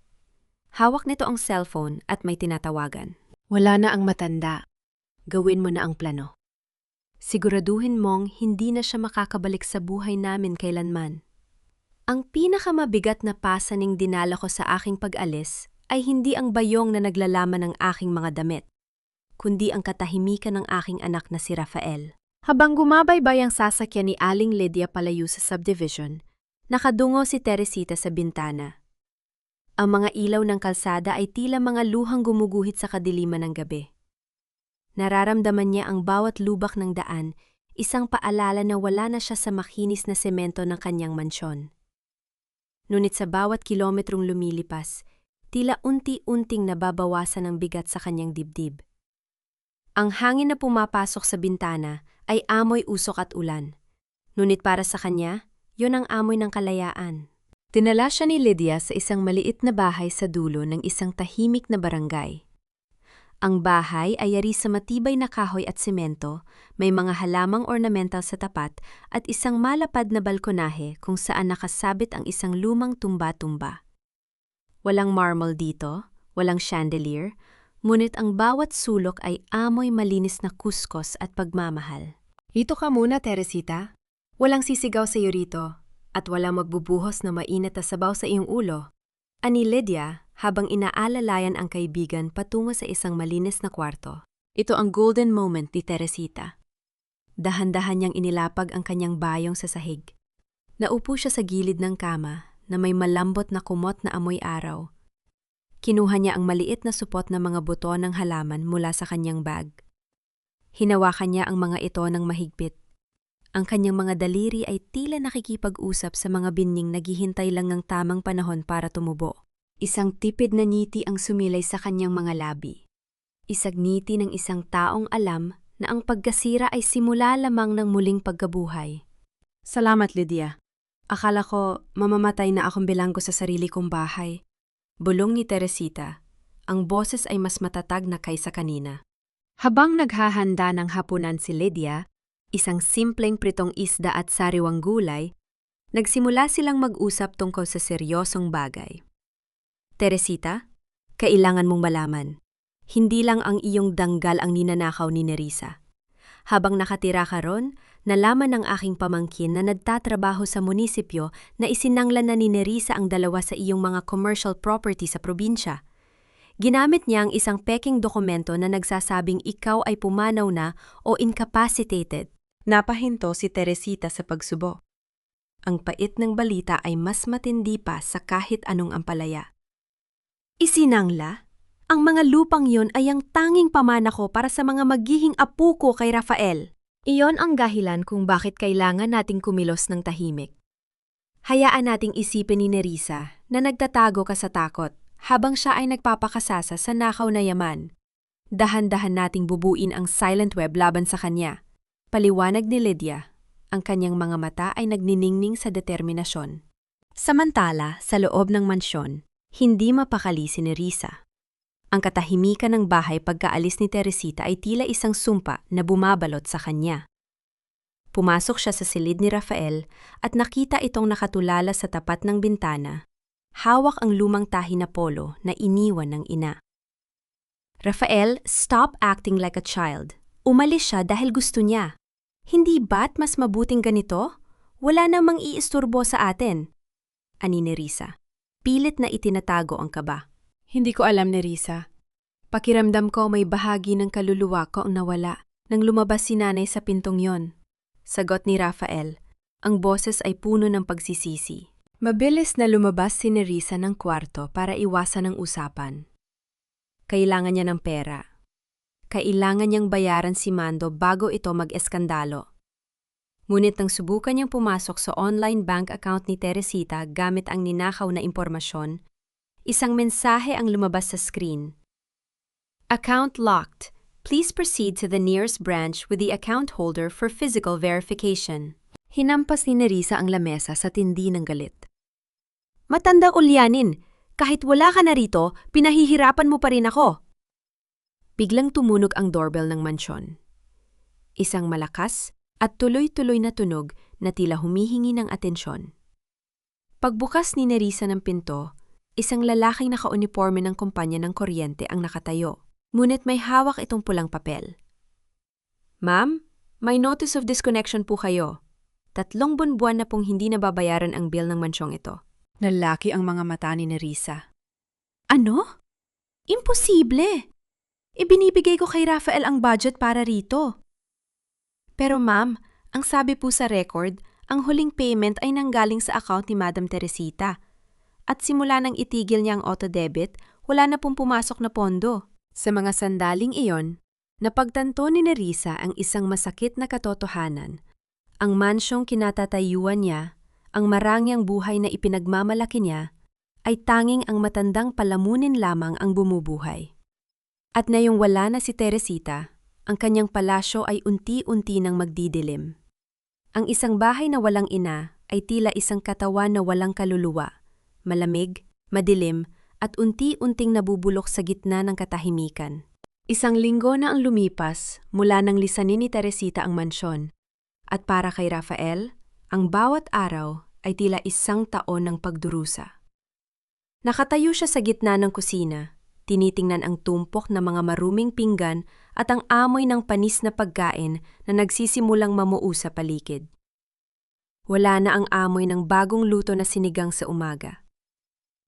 Hawak nito ang cellphone at may tinatawagan. "Wala na ang matanda. Gawin mo na ang plano. Siguraduhin mong hindi na siya makakabalik sa buhay namin kailanman." Ang pinakamabigat na pasaning dinala ko sa aking pag-alis ay hindi ang bayong na naglalaman ng aking mga damit, kundi ang katahimikan ng aking anak na si Rafael. Habang gumabaybay ang sasakyan ni Aling Lydia palayo sa subdivision, nakadungo si Teresita sa bintana. Ang mga ilaw ng kalsada ay tila mga luhang gumuguhit sa kadiliman ng gabi. Nararamdaman niya ang bawat lubak ng daan, isang paalala na wala na siya sa makinis na semento ng kanyang mansyon. Ngunit sa bawat kilometrong lumilipas, tila unti-unting nababawasan ang bigat sa kanyang dibdib. Ang hangin na pumapasok sa bintana ay amoy usok at ulan. Ngunit para sa kanya, yun ang amoy ng kalayaan. Dinala siya ni Lydia sa isang maliit na bahay sa dulo ng isang tahimik na barangay. Ang bahay ay yari sa matibay na kahoy at semento, may mga halamang ornamental sa tapat at isang malapad na balkonahe kung saan nakasabit ang isang lumang tumba-tumba. Walang marble dito, walang chandelier, ngunit ang bawat sulok ay amoy malinis na kuskus at pagmamahal. "Dito ka muna, Teresita. Walang sisigaw sa iyo rito, at walang magbubuhos na mainit na sabaw sa iyong ulo," ani Lydia habang inaalalayan ang kaibigan patungo sa isang malinis na kwarto. Ito ang golden moment ni Teresita. Dahan-dahan niyang inilapag ang kanyang bayong sa sahig. Naupo siya sa gilid ng kama na may malambot na kumot na amoy araw. Kinuha niya ang maliit na supot na mga buto ng halaman mula sa kanyang bag. Hinawakan niya ang mga ito ng mahigpit. Ang kanyang mga daliri ay tila nakikipag-usap sa mga binying naghihintay lang ng tamang panahon para tumubo. Isang tipid na ngiti ang sumilay sa kanyang mga labi. Isagniti ng isang taong alam na ang pagkasira ay simula lamang ng muling pagkabuhay. "Salamat, Lydia. Akala ko mamamatay na akong bilanggo sa sarili kong bahay." Bulong ni Teresita. Ang boses ay mas matatag na kaysa kanina. Habang naghahanda ng hapunan si Lydia, isang simpleng pritong isda at sariwang gulay, nagsimula silang mag-usap tungkol sa seryosong bagay. "Teresita, kailangan mong malaman. Hindi lang ang iyong danggal ang ninanakaw ni Nerissa. Habang nakatira ka ron, nalaman ng aking pamangkin na nagtatrabaho sa munisipyo na isinanglan na ni Nerissa ang dalawa sa iyong mga commercial property sa probinsya. Ginamit niya ang isang peking dokumento na nagsasabing ikaw ay pumanaw na o incapacitated." Napahinto si Teresita sa pagsubo. Ang pait ng balita ay mas matindi pa sa kahit anong ampalaya. "Isinangla? Ang mga lupang yon ay ang tanging pamana ko para sa mga magiging apo ko kay Rafael. Iyon ang dahilan kung bakit kailangan nating kumilos ng tahimik. Hayaan nating isipin ni Nerissa na nagtatago ka sa takot habang siya ay nagpapakasasa sa nakaw na yaman. Dahan-dahan nating bubuin ang silent web laban sa kanya." Paliwanag ni Lydia. Ang kanyang mga mata ay nagniningning sa determinasyon. Samantala, sa loob ng mansyon, hindi mapakali si Nerissa. Ang katahimikan ng bahay pagkaalis ni Teresita ay tila isang sumpa na bumabalot sa kanya. Pumasok siya sa silid ni Rafael at nakita itong nakatulala sa tapat ng bintana. Hawak ang lumang tahi na polo na iniwan ng ina. "Rafael, stop acting like a child. Umalis siya dahil gusto niya. Hindi ba't mas mabuting ganito? Wala namang iisturbo sa atin," ani Nerissa. Pilit na itinatago ang kaba. "Hindi ko alam, Nerissa. Pakiramdam ko may bahagi ng kaluluwa ko ang nawala nang lumabas si nanay sa pintong yon," sagot ni Rafael. Ang boses ay puno ng pagsisisi. Mabilis na lumabas si Nerissa ng kwarto para iwasan ang usapan. Kailangan niya ng pera. Kailangan niyang bayaran si Mando bago ito mag-eskandalo. Ngunit nang subukan niyang pumasok sa online bank account ni Teresita gamit ang ninakaw na impormasyon, isang mensahe ang lumabas sa screen. Account locked. Please proceed to the nearest branch with the account holder for physical verification. Hinampas ni Nerissa ang lamesa sa tindi ng galit. Matanda ulyanin, kahit wala ka na rito, pinahihirapan mo pa rin ako. Biglang tumunog ang doorbell ng mansyon. Isang malakas at tuloy-tuloy na tunog na tila humihingi ng atensyon. Pagbukas ni Nerissa ng pinto, isang lalaking naka-uniforme ng kumpanya ng kuryente ang nakatayo, ngunit may hawak itong pulang papel. Ma'am, may notice of disconnection po kayo. 3 buwan na pong hindi nababayaran ang bill ng mansyong ito. Nalaki ang mga mata ni Nerissa. Ano? Imposible! Ibinibigay ko kay Rafael ang budget para rito. Pero ma'am, ang sabi po sa record, ang huling payment ay nanggaling sa account ni Madam Teresita. At simula nang itigil niya ang auto-debit, wala na pong pumasok na pondo. Sa mga sandaling iyon, napagtanto ni Nerissa ang isang masakit na katotohanan. Ang mansyong kinatatayuan niya, ang marangyang buhay na ipinagmamalaki niya, ay tanging ang matandang palamunin lamang ang bumubuhay. At ngayong wala na si Teresita, ang kanyang palasyo ay unti-unti nang magdidilim. Ang isang bahay na walang ina ay tila isang katawan na walang kaluluwa, malamig, madilim, at unti-unting nabubulok sa gitna ng katahimikan. Isang linggo na ang lumipas mula nang lisanin ni Teresita ang mansyon, at para kay Rafael, ang bawat araw ay tila 1 taon ng pagdurusa. Nakatayo siya sa gitna ng kusina, tinitingnan ang tumpok na mga maruming pinggan at ang amoy ng panis na pagkain na nagsisimulang mamuo sa paligid. Wala na ang amoy ng bagong luto na sinigang sa umaga.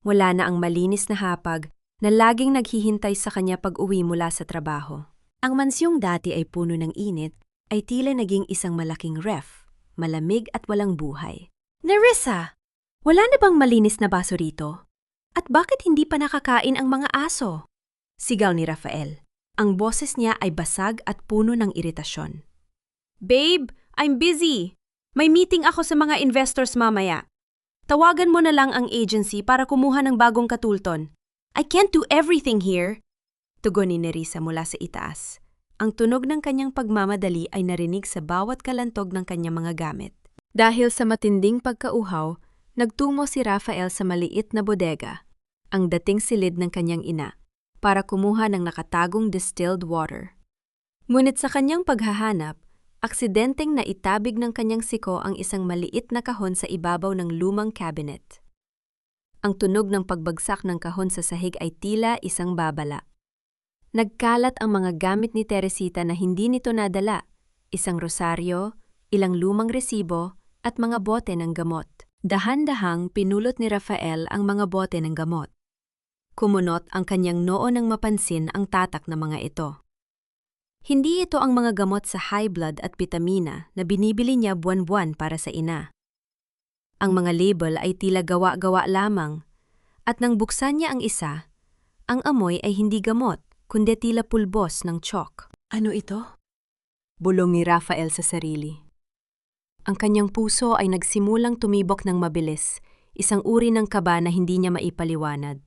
Wala na ang malinis na hapag na laging naghihintay sa kanya pag-uwi mula sa trabaho. Ang mansyong dati ay puno ng init ay tila naging isang malaking ref, malamig at walang buhay. Nerissa! Wala na bang malinis na baso rito? At bakit hindi pa nakakain ang mga aso? Sigaw ni Rafael. Ang boses niya ay basag at puno ng iritasyon. Babe, I'm busy. May meeting ako sa mga investors mamaya. Tawagan mo na lang ang agency para kumuha ng bagong katulton. I can't do everything here. Tugon ni Nerissa mula sa itaas. Ang tunog ng kanyang pagmamadali ay narinig sa bawat kalantog ng kanyang mga gamit. Dahil sa matinding pagkauhaw, nagtungo si Rafael sa maliit na bodega, ang dating silid ng kanyang ina, para kumuha ng nakatagong distilled water. Ngunit sa kanyang paghahanap, aksidenteng naitabig ng kanyang siko ang isang maliit na kahon sa ibabaw ng lumang cabinet. Ang tunog ng pagbagsak ng kahon sa sahig ay tila isang babala. Nagkalat ang mga gamit ni Teresita na hindi nito nadala, isang rosaryo, ilang lumang resibo, at mga bote ng gamot. Dahan-dahang pinulot ni Rafael ang mga bote ng gamot. Kumunot ang kanyang noo nang mapansin ang tatak ng mga ito. Hindi ito ang mga gamot sa high blood at vitamina na binibili niya buwan-buwan para sa ina. Ang mga label ay tila gawa-gawa lamang, at nang buksan niya ang isa, ang amoy ay hindi gamot, kundi tila pulbos ng chalk. Ano ito? Bulong ni Rafael sa sarili. Ang kanyang puso ay nagsimulang tumibok ng mabilis, isang uri ng kaba na hindi niya maipaliwanag.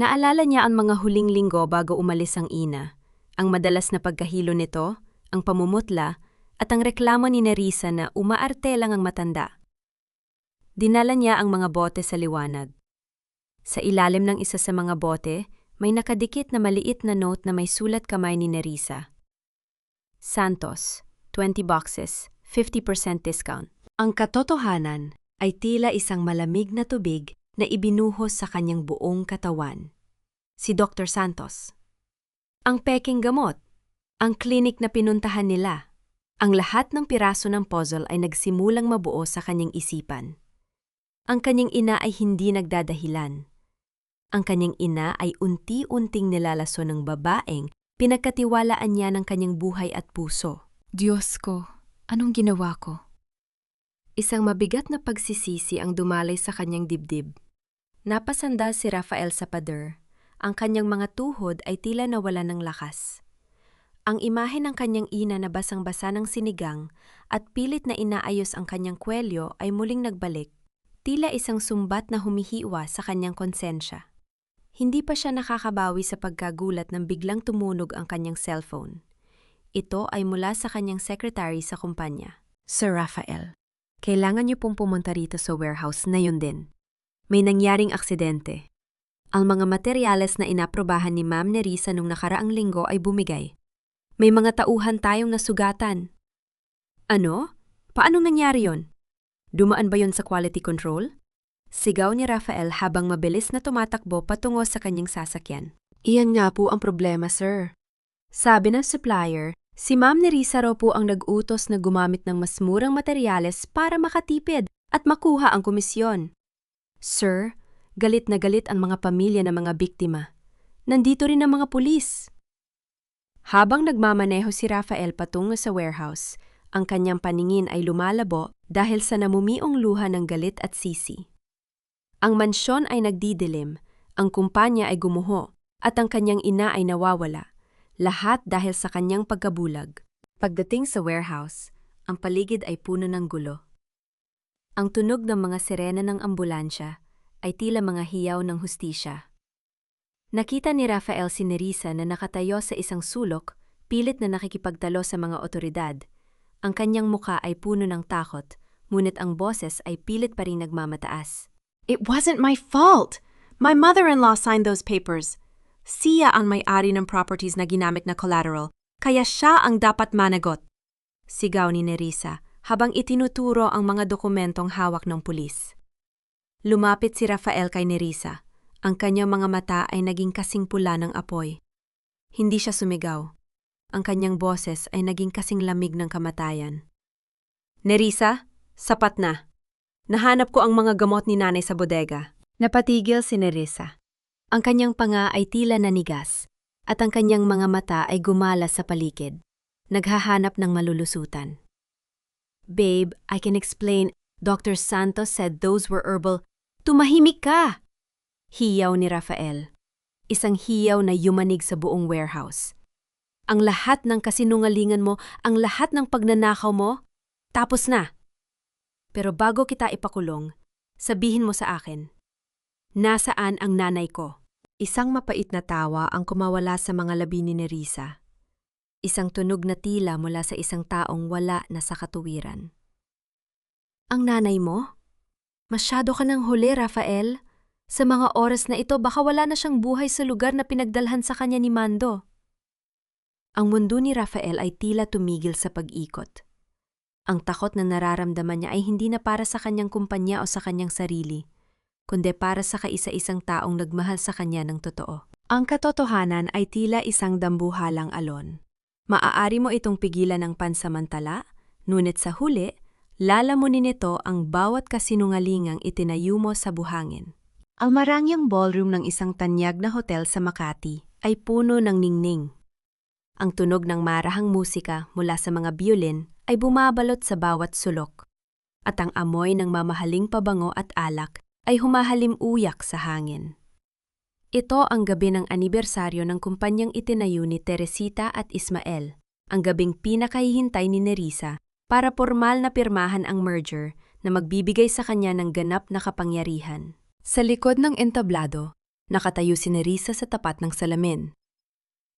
Naalala niya ang mga huling linggo bago umalis ang ina, ang madalas na pagkahilo nito, ang pamumutla, at ang reklamo ni Nerissa na umaarte lang ang matanda. Dinala niya ang mga bote sa liwanag. Sa ilalim ng isa sa mga bote, may nakadikit na maliit na note na may sulat kamay ni Nerissa. Santos, 20 boxes, 50% discount. Ang katotohanan ay tila isang malamig na tubig na ibinuhos sa kanyang buong katawan. Si Dr. Santos. Ang peking gamot, ang klinik na pinuntahan nila, ang lahat ng piraso ng puzzle ay nagsimulang mabuo sa kanyang isipan. Ang kanyang ina ay hindi nagdadahilan. Ang kanyang ina ay unti-unting nilalaso ng babaeng pinagkatiwalaan niya ng kanyang buhay at puso. Diyos ko, anong ginawa ko? Isang mabigat na pagsisisi ang dumalay sa kanyang dibdib. Napasandal si Rafael sa pader. Ang kanyang mga tuhod ay tila nawala ng lakas. Ang imahe ng kanyang ina na basang-basa ng sinigang at pilit na inaayos ang kanyang kwelyo ay muling nagbalik, tila isang sumbat na humihiwa sa kanyang konsensya. Hindi pa siya nakakabawi sa pagkagulat nang biglang tumunog ang kanyang cellphone. Ito ay mula sa kanyang secretary sa kumpanya. Sir Rafael, kailangan niyo pong pumunta rito sa warehouse na yun din. May nangyaring aksidente. Ang mga materyales na inaprobahan ni Ma'am Nerissa nung nakaraang linggo ay bumigay. May mga tauhan tayong nasugatan. Ano? Paano nangyari yon? Dumaan ba yon sa quality control? Sigaw ni Rafael habang mabilis na tumatakbo patungo sa kanyang sasakyan. Iyan nga po ang problema, sir. Sabi ng supplier, si Ma'am Nerissa raw po ang nag-utos na gumamit ng mas murang materyales para makatipid at makuha ang komisyon. Sir, galit na galit ang mga pamilya ng mga biktima. Nandito rin ang mga pulis. Habang nagmamaneho si Rafael patungo sa warehouse, ang kanyang paningin ay lumalabo dahil sa namumiong luha ng galit at sisi. Ang mansyon ay nagdidilim, ang kumpanya ay gumuho, at ang kanyang ina ay nawawala. Lahat dahil sa kanyang pagkabulag. Pagdating sa warehouse, ang paligid ay puno ng gulo. Ang tunog ng mga sirena ng ambulansya ay tila mga hiyaw ng hustisya. Nakita ni Rafael si Nerissa na nakatayo sa isang sulok, pilit na nakikipagtalo sa mga otoridad. Ang kanyang muka ay puno ng takot, ngunit ang boses ay pilit pa rin nagmamataas. It wasn't my fault. My mother-in-law signed those papers. Siya ang may-ari ng properties na ginamit na collateral, kaya siya ang dapat managot. Sigaw ni Nerissa habang itinuturo ang mga dokumentong hawak ng pulis. Lumapit si Rafael kay Nerissa. Ang kanyang mga mata ay naging kasing pula ng apoy. Hindi siya sumigaw. Ang kanyang boses ay naging kasing lamig ng kamatayan. Nerissa, sapat na. Nahanap ko ang mga gamot ni nanay sa bodega. Napatigil si Nerissa. Ang kanyang panga ay tila nanigas, at ang kanyang mga mata ay gumala sa paligid. Naghahanap ng malulusutan. Babe, I can explain. Dr. Santos said those were herbal. Tumahimik ka! Hiyaw ni Rafael. Isang hiyaw na yumanig sa buong warehouse. Ang lahat ng kasinungalingan mo, ang lahat ng pagnanakaw mo, tapos na. Pero bago kita ipakulong, sabihin mo sa akin, nasaan ang nanay ko? Isang mapait na tawa ang kumawala sa mga labi ni Nerissa. Isang tunog na tila mula sa isang taong wala na sa katuwiran. Ang nanay mo? Masyado ka ng huli, Rafael. Sa mga oras na ito, baka wala na siyang buhay sa lugar na pinagdalhan sa kanya ni Mando. Ang mundo ni Rafael ay tila tumigil sa pag-ikot. Ang takot na nararamdaman niya ay hindi na para sa kanyang kumpanya o sa kanyang sarili, kundi para sa kaisa-isang taong nagmahal sa kanya ng totoo. Ang katotohanan ay tila isang dambuhalang alon. Maaari mo itong pigilan ng pansamantala, ngunit sa huli, lalamunin nito ang bawat kasinungalingang itinayo mo sa buhangin. Ang marangyang ballroom ng isang tanyag na hotel sa Makati ay puno ng ningning. Ang tunog ng marahang musika mula sa mga biolin ay bumabalot sa bawat sulok, at ang amoy ng mamahaling pabango at alak ay humahalim-uyak sa hangin. Ito ang gabi ng anibersaryo ng kumpanyang itinayo ni Teresita at Ismael, ang gabing pinakahihintay ni Nerissa para pormal na pirmahan ang merger na magbibigay sa kanya ng ganap na kapangyarihan. Sa likod ng entablado, nakatayo si Nerissa sa tapat ng salamin.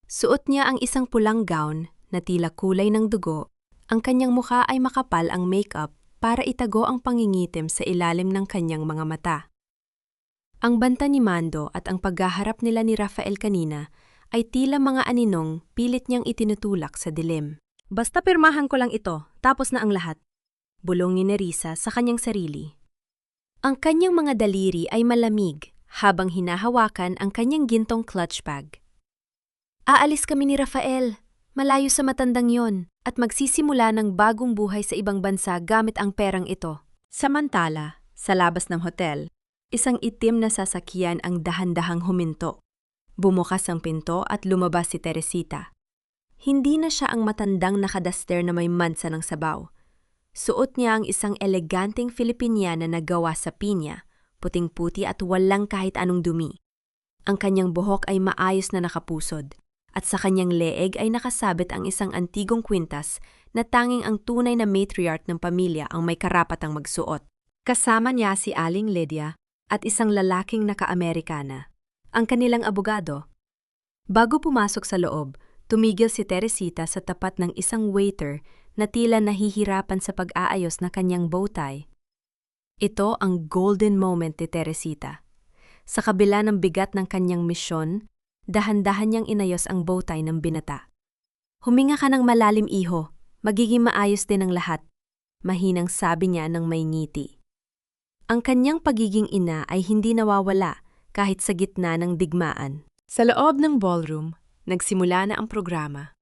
Suot niya ang isang pulang gown na tila kulay ng dugo. Ang kanyang mukha ay makapal ang makeup para itago ang pangingitim sa ilalim ng kanyang mga mata. Ang banta ni Mando at ang paghaharap nila ni Rafael kanina ay tila mga aninong pilit niyang itinutulak sa dilim. Basta pirmahan ko lang ito, tapos na ang lahat. Bulong ni Nerissa sa kanyang sarili. Ang kanyang mga daliri ay malamig habang hinahawakan ang kanyang gintong clutch bag. Aalis kami ni Rafael, malayo sa matandang yon, at magsisimula ng bagong buhay sa ibang bansa gamit ang perang ito. Samantala, sa labas ng hotel, isang itim na sasakyan ang dahan-dahang huminto. Bumukas ang pinto at lumabas si Teresita. Hindi na siya ang matandang nakadaster na may mansa ng sabaw. Suot niya ang isang eleganteng Filipiniana na gawa sa pinya, puting-puti at walang kahit anong dumi. Ang kanyang buhok ay maayos na nakapusod, at sa kanyang leeg ay nakasabit ang isang antigong kwintas na tanging ang tunay na matriarch ng pamilya ang may karapatang magsuot. Kasama niya si Aling Lydia at isang lalaking naka-Amerikana, ang kanilang abogado. Bago pumasok sa loob, tumigil si Teresita sa tapat ng isang waiter na tila nahihirapan sa pag-aayos na kanyang bowtie. Ito ang golden moment ni Teresita. Sa kabila ng bigat ng kanyang misyon, dahan-dahan niyang inayos ang bowtie ng binata. Huminga ka ng malalim, iho. Magiging maayos din ang lahat. Mahinang sabi niya ng may ngiti. Ang kanyang pagiging ina ay hindi nawawala kahit sa gitna ng digmaan. Sa loob ng ballroom, nagsimula na ang programa.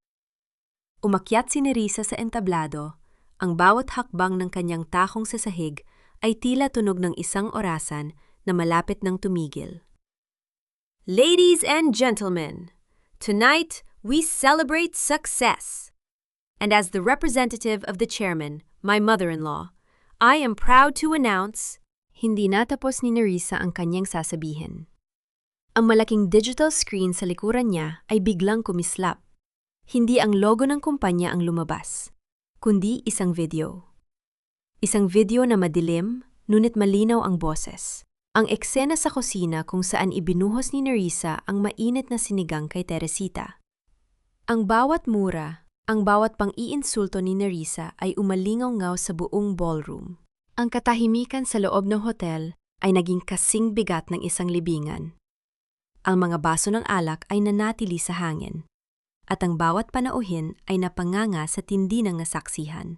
Umakyat si Nerissa sa entablado. Ang bawat hakbang ng kanyang takong sa sahig ay tila tunog ng isang orasan na malapit ng tumigil. Ladies and gentlemen, tonight we celebrate success. And as the representative of the chairman, my mother-in-law, I am proud to announce. Hindi natapos ni Nerissa ang kanyang sasabihin. Ang malaking digital screen sa likuran niya ay biglang kumislap. Hindi ang logo ng kumpanya ang lumabas, kundi isang video. Isang video na madilim, ngunit malinaw ang boses. Ang eksena sa kusina kung saan ibinuhos ni Nerissa ang mainit na sinigang kay Teresita. Ang bawat mura, ang bawat pang-iinsulto ni Nerissa ay umalingaw-ngaw sa buong ballroom. Ang katahimikan sa loob ng hotel ay naging kasing bigat ng isang libingan. Ang mga baso ng alak ay nanatili sa hangin, at ang bawat panauhin ay napanganga sa tindi ng nasaksihan.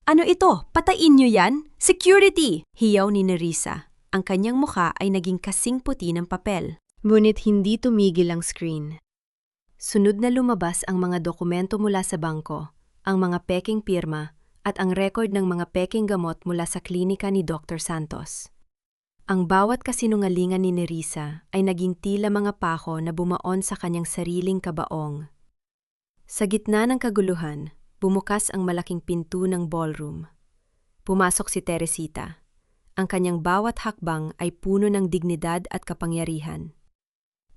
Ano ito? Patayin niyo yan? Security! Hiyaw ni Nerissa. Ang kanyang mukha ay naging kasing puti ng papel. Ngunit hindi tumigil ang screen. Sunod na lumabas ang mga dokumento mula sa bangko, ang mga peking pirma, at ang record ng mga peking gamot mula sa klinika ni Dr. Santos. Ang bawat kasinungalingan ni Nerissa ay naging tila mga pako na bumaon sa kanyang sariling kabaong. Sa gitna ng kaguluhan, bumukas ang malaking pinto ng ballroom. Pumasok si Teresita. Ang kanyang bawat hakbang ay puno ng dignidad at kapangyarihan.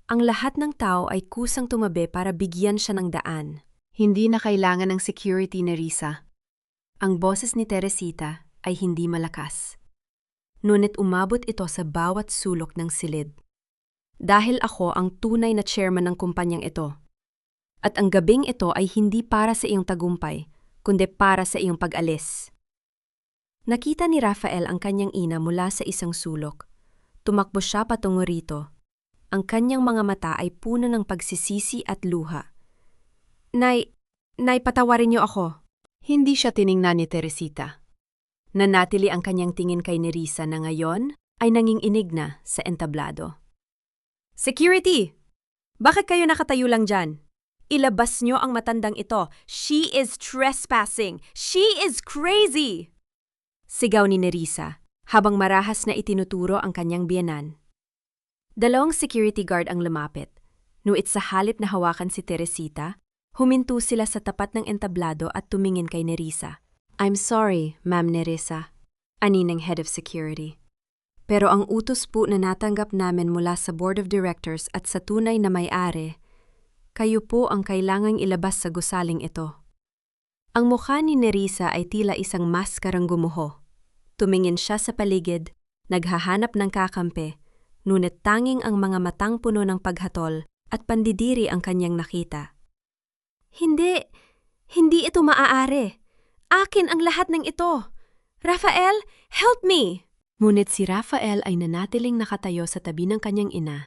Ang lahat ng tao ay kusang tumabi para bigyan siya ng daan. Hindi na kailangan ng security ni Nerissa. Ang boses ni Teresita ay hindi malakas. Ngunit umabot ito sa bawat sulok ng silid. Dahil ako ang tunay na chairman ng kumpanyang ito. At ang gabing ito ay hindi para sa iyong tagumpay, kundi para sa iyong pag-alis. Nakita ni Rafael ang kanyang ina mula sa isang sulok. Tumakbo siya patungo rito. Ang kanyang mga mata ay puno ng pagsisisi at luha. Nay, patawarin niyo ako. Hindi siya tiningnan ni Teresita. Nanatili ang kanyang tingin kay Nerissa na ngayon ay nanginginig na sa entablado. Security! Bakit kayo nakatayo lang dyan? Ilabas niyo ang matandang ito. She is trespassing! She is crazy! Sigaw ni Nerissa habang marahas na itinuturo ang kanyang biyenan. Dalawang security guard ang lumapit. Ngunit sa halip na hawakan si Teresita, huminto sila sa tapat ng entablado at tumingin kay Nerissa. I'm sorry, Ma'am Nerissa, ani ng head of security. Pero ang utos po na natanggap namin mula sa board of directors at sa tunay na may-ari, kayo po ang kailangang ilabas sa gusaling ito. Ang mukha ni Nerissa ay tila isang maskarang gumuho. Tumingin siya sa paligid, naghahanap ng kakampi, ngunit tanging ang mga matang puno ng paghatol at pandidiri ang kanyang nakita. Hindi ito maaari. Akin ang lahat ng ito. Rafael, help me! Ngunit si Rafael ay nanatiling nakatayo sa tabi ng kanyang ina.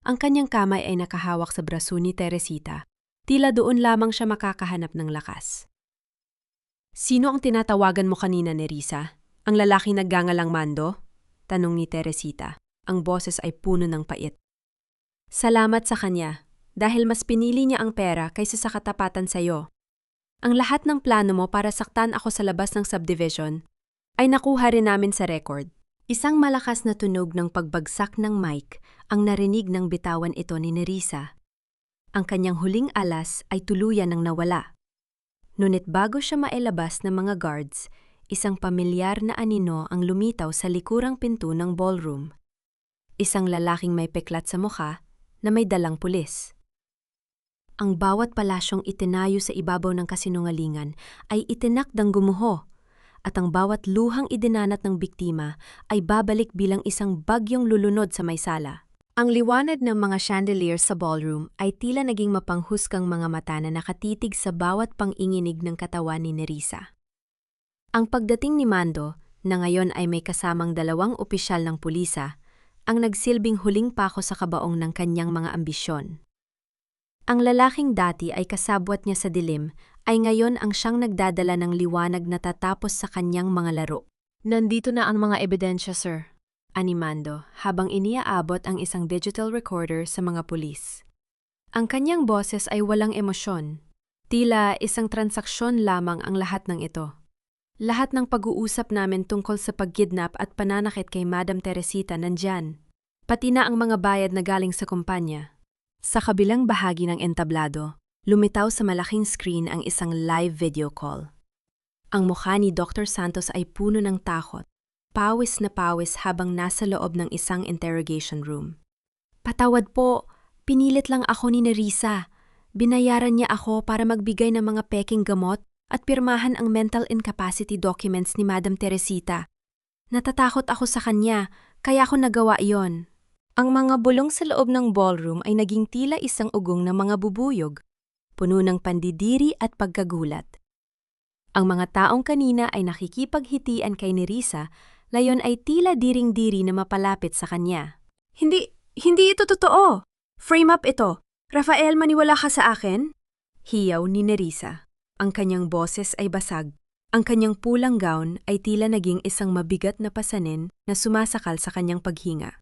Ang kanyang kamay ay nakahawak sa braso ni Teresita. Tila doon lamang siya makakahanap ng lakas. Sino ang tinatawagan mo kanina, Nerissa? Ang lalaking naggangalang Mando? Tanong ni Teresita. Ang boses ay puno ng pait. Salamat sa kanya, dahil mas pinili niya ang pera kaysa sa katapatan sa iyo. Ang lahat ng plano mo para saktan ako sa labas ng subdivision ay nakuha rin namin sa record. Isang malakas na tunog ng pagbagsak ng mic ang narinig ng bitawan ito ni Nerissa. Ang kanyang huling alas ay tuluyan ng nawala. Ngunit bago siya mailabas ng mga guards, isang pamilyar na anino ang lumitaw sa likurang pinto ng ballroom. Isang lalaking may peklat sa mukha na may dalang pulis. Ang bawat palasyong itinayo sa ibabaw ng kasinungalingan ay itinakdang gumuho, at ang bawat luhang idinanat ng biktima ay babalik bilang isang bagyong lulunod sa may sala. Ang liwanag ng mga chandelier sa ballroom ay tila naging mapanghusgang mga mata na nakatitig sa bawat panginginig ng katawan ni Nerissa. Ang pagdating ni Mando, na ngayon ay may kasamang 2 opisyal ng pulisa, ang nagsilbing huling pako sa kabaong ng kanyang mga ambisyon. Ang lalaking dati ay kasabwat niya sa dilim, ay ngayon ang siyang nagdadala ng liwanag na tatapos sa kanyang mga laro. Nandito na ang mga ebidensya, sir. Ani Mando, habang iniaabot ang isang digital recorder sa mga pulis. Ang kanyang boses ay walang emosyon. Tila isang transaksyon lamang ang lahat ng ito. Lahat ng pag-uusap namin tungkol sa pagkidnap at pananakit kay Madam Teresita nandyan. Pati na ang mga bayad na galing sa kumpanya. Sa kabilang bahagi ng entablado, lumitaw sa malaking screen ang isang live video call. Ang mukha ni Dr. Santos ay puno ng takot. Pawis na pawis habang nasa loob ng isang interrogation room. Patawad po, pinilit lang ako ni Nerissa. Binayaran niya ako para magbigay ng mga peking gamot at pirmahan ang mental incapacity documents ni Madam Teresita. Natatakot ako sa kanya, kaya ako nagawa iyon. Ang mga bulong sa loob ng ballroom ay naging tila isang ugong ng mga bubuyog, puno ng pandidiri at pagkagulat. Ang mga taong kanina ay nakikipaghitian kay Nerissa, ngayon ay tila diring-diri na mapalapit sa kanya. Hindi ito totoo. Frame up ito. Rafael, maniwala ka sa akin? Hiyaw ni Nerissa. Ang kanyang boses ay basag. Ang kanyang pulang gown ay tila naging isang mabigat na pasanin na sumasakal sa kanyang paghinga.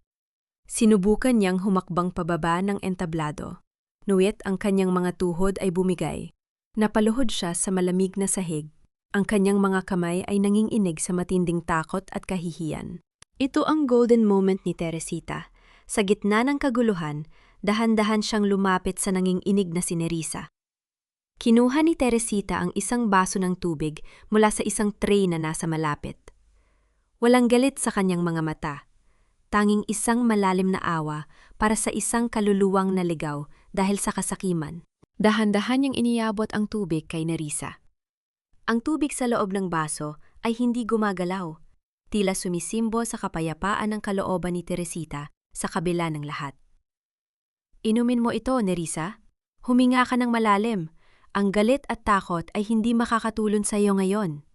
Sinubukan niyang humakbang pababa ng entablado. Nuwit ang kanyang mga tuhod ay bumigay. Napaluhod siya sa malamig na sahig. Ang kanyang mga kamay ay nanginginig sa matinding takot at kahihiyan. Ito ang golden moment ni Teresita. Sa gitna ng kaguluhan, dahan-dahan siyang lumapit sa nanginginig na si Nerissa. Kinuha ni Teresita ang isang baso ng tubig mula sa isang tray na nasa malapit. Walang galit sa kanyang mga mata. Tanging isang malalim na awa para sa isang kaluluwang naligaw dahil sa kasakiman. Dahan-dahan niyang iniabot ang tubig kay Nerissa. Ang tubig sa loob ng baso ay hindi gumagalaw, tila sumisimbo sa kapayapaan ng kalooban ni Teresita sa kabila ng lahat. Inumin mo ito, Nerissa. Huminga ka ng malalim. Ang galit at takot ay hindi makakatulong sa iyo ngayon.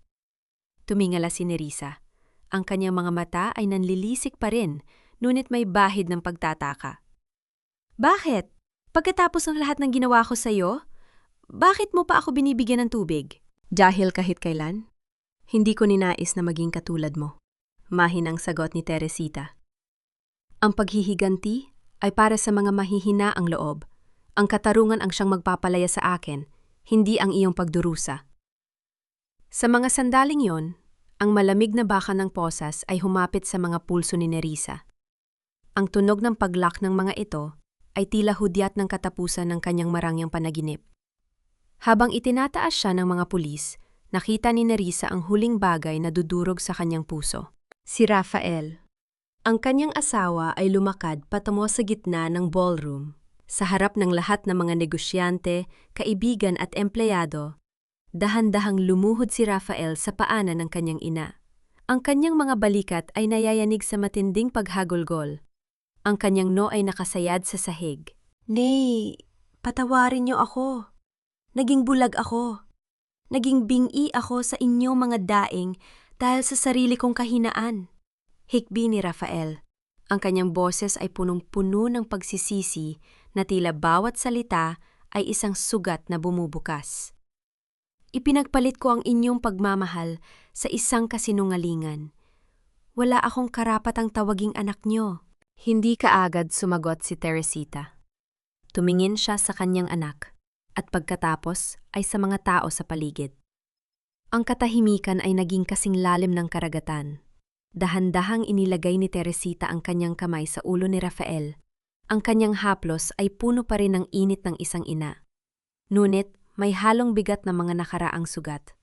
Tumingala si Nerissa. Ang kanyang mga mata ay nanlilisik pa rin, ngunit may bahid ng pagtataka. Bakit? Pagkatapos ng lahat ng ginawa ko sa iyo, bakit mo pa ako binibigyan ng tubig? Dahil kahit kailan, hindi ko ninais na maging katulad mo. Mahinang sagot ni Teresita. Ang paghihiganti ay para sa mga mahihina ang loob. Ang katarungan ang siyang magpapalaya sa akin, hindi ang iyong pagdurusa. Sa mga sandaling yon, ang malamig na baka ng posas ay humapit sa mga pulso ni Nerissa. Ang tunog ng paglak ng mga ito ay tila hudyat ng katapusan ng kanyang marangyang panaginip. Habang itinataas siya ng mga pulis, nakita ni Nerissa ang huling bagay na dudurog sa kanyang puso. Si Rafael. Ang kanyang asawa ay lumakad patungo sa gitna ng ballroom. Sa harap ng lahat ng mga negosyante, kaibigan at empleyado, dahan-dahang lumuhod si Rafael sa paanan ng kanyang ina. Ang kanyang mga balikat ay nayayanig sa matinding paghagulgol. Ang kanyang noo ay nakasayad sa sahig. Nay, patawarin niyo ako. Naging bulag ako. Naging bingi ako sa inyong mga daing dahil sa sarili kong kahinaan. Hikbi ni Rafael. Ang kanyang boses ay punong-puno ng pagsisisi na tila bawat salita ay isang sugat na bumubukas. Ipinagpalit ko ang inyong pagmamahal sa isang kasinungalingan. Wala akong karapatang tawaging anak niyo. Hindi kaagad sumagot si Teresita. Tumingin siya sa kanyang anak. At pagkatapos ay sa mga tao sa paligid. Ang katahimikan ay naging kasing lalim ng karagatan. Dahan-dahang inilagay ni Teresita ang kanyang kamay sa ulo ni Rafael. Ang kanyang haplos ay puno pa rin ng init ng isang ina. Ngunit may halong bigat na mga nakaraang sugat.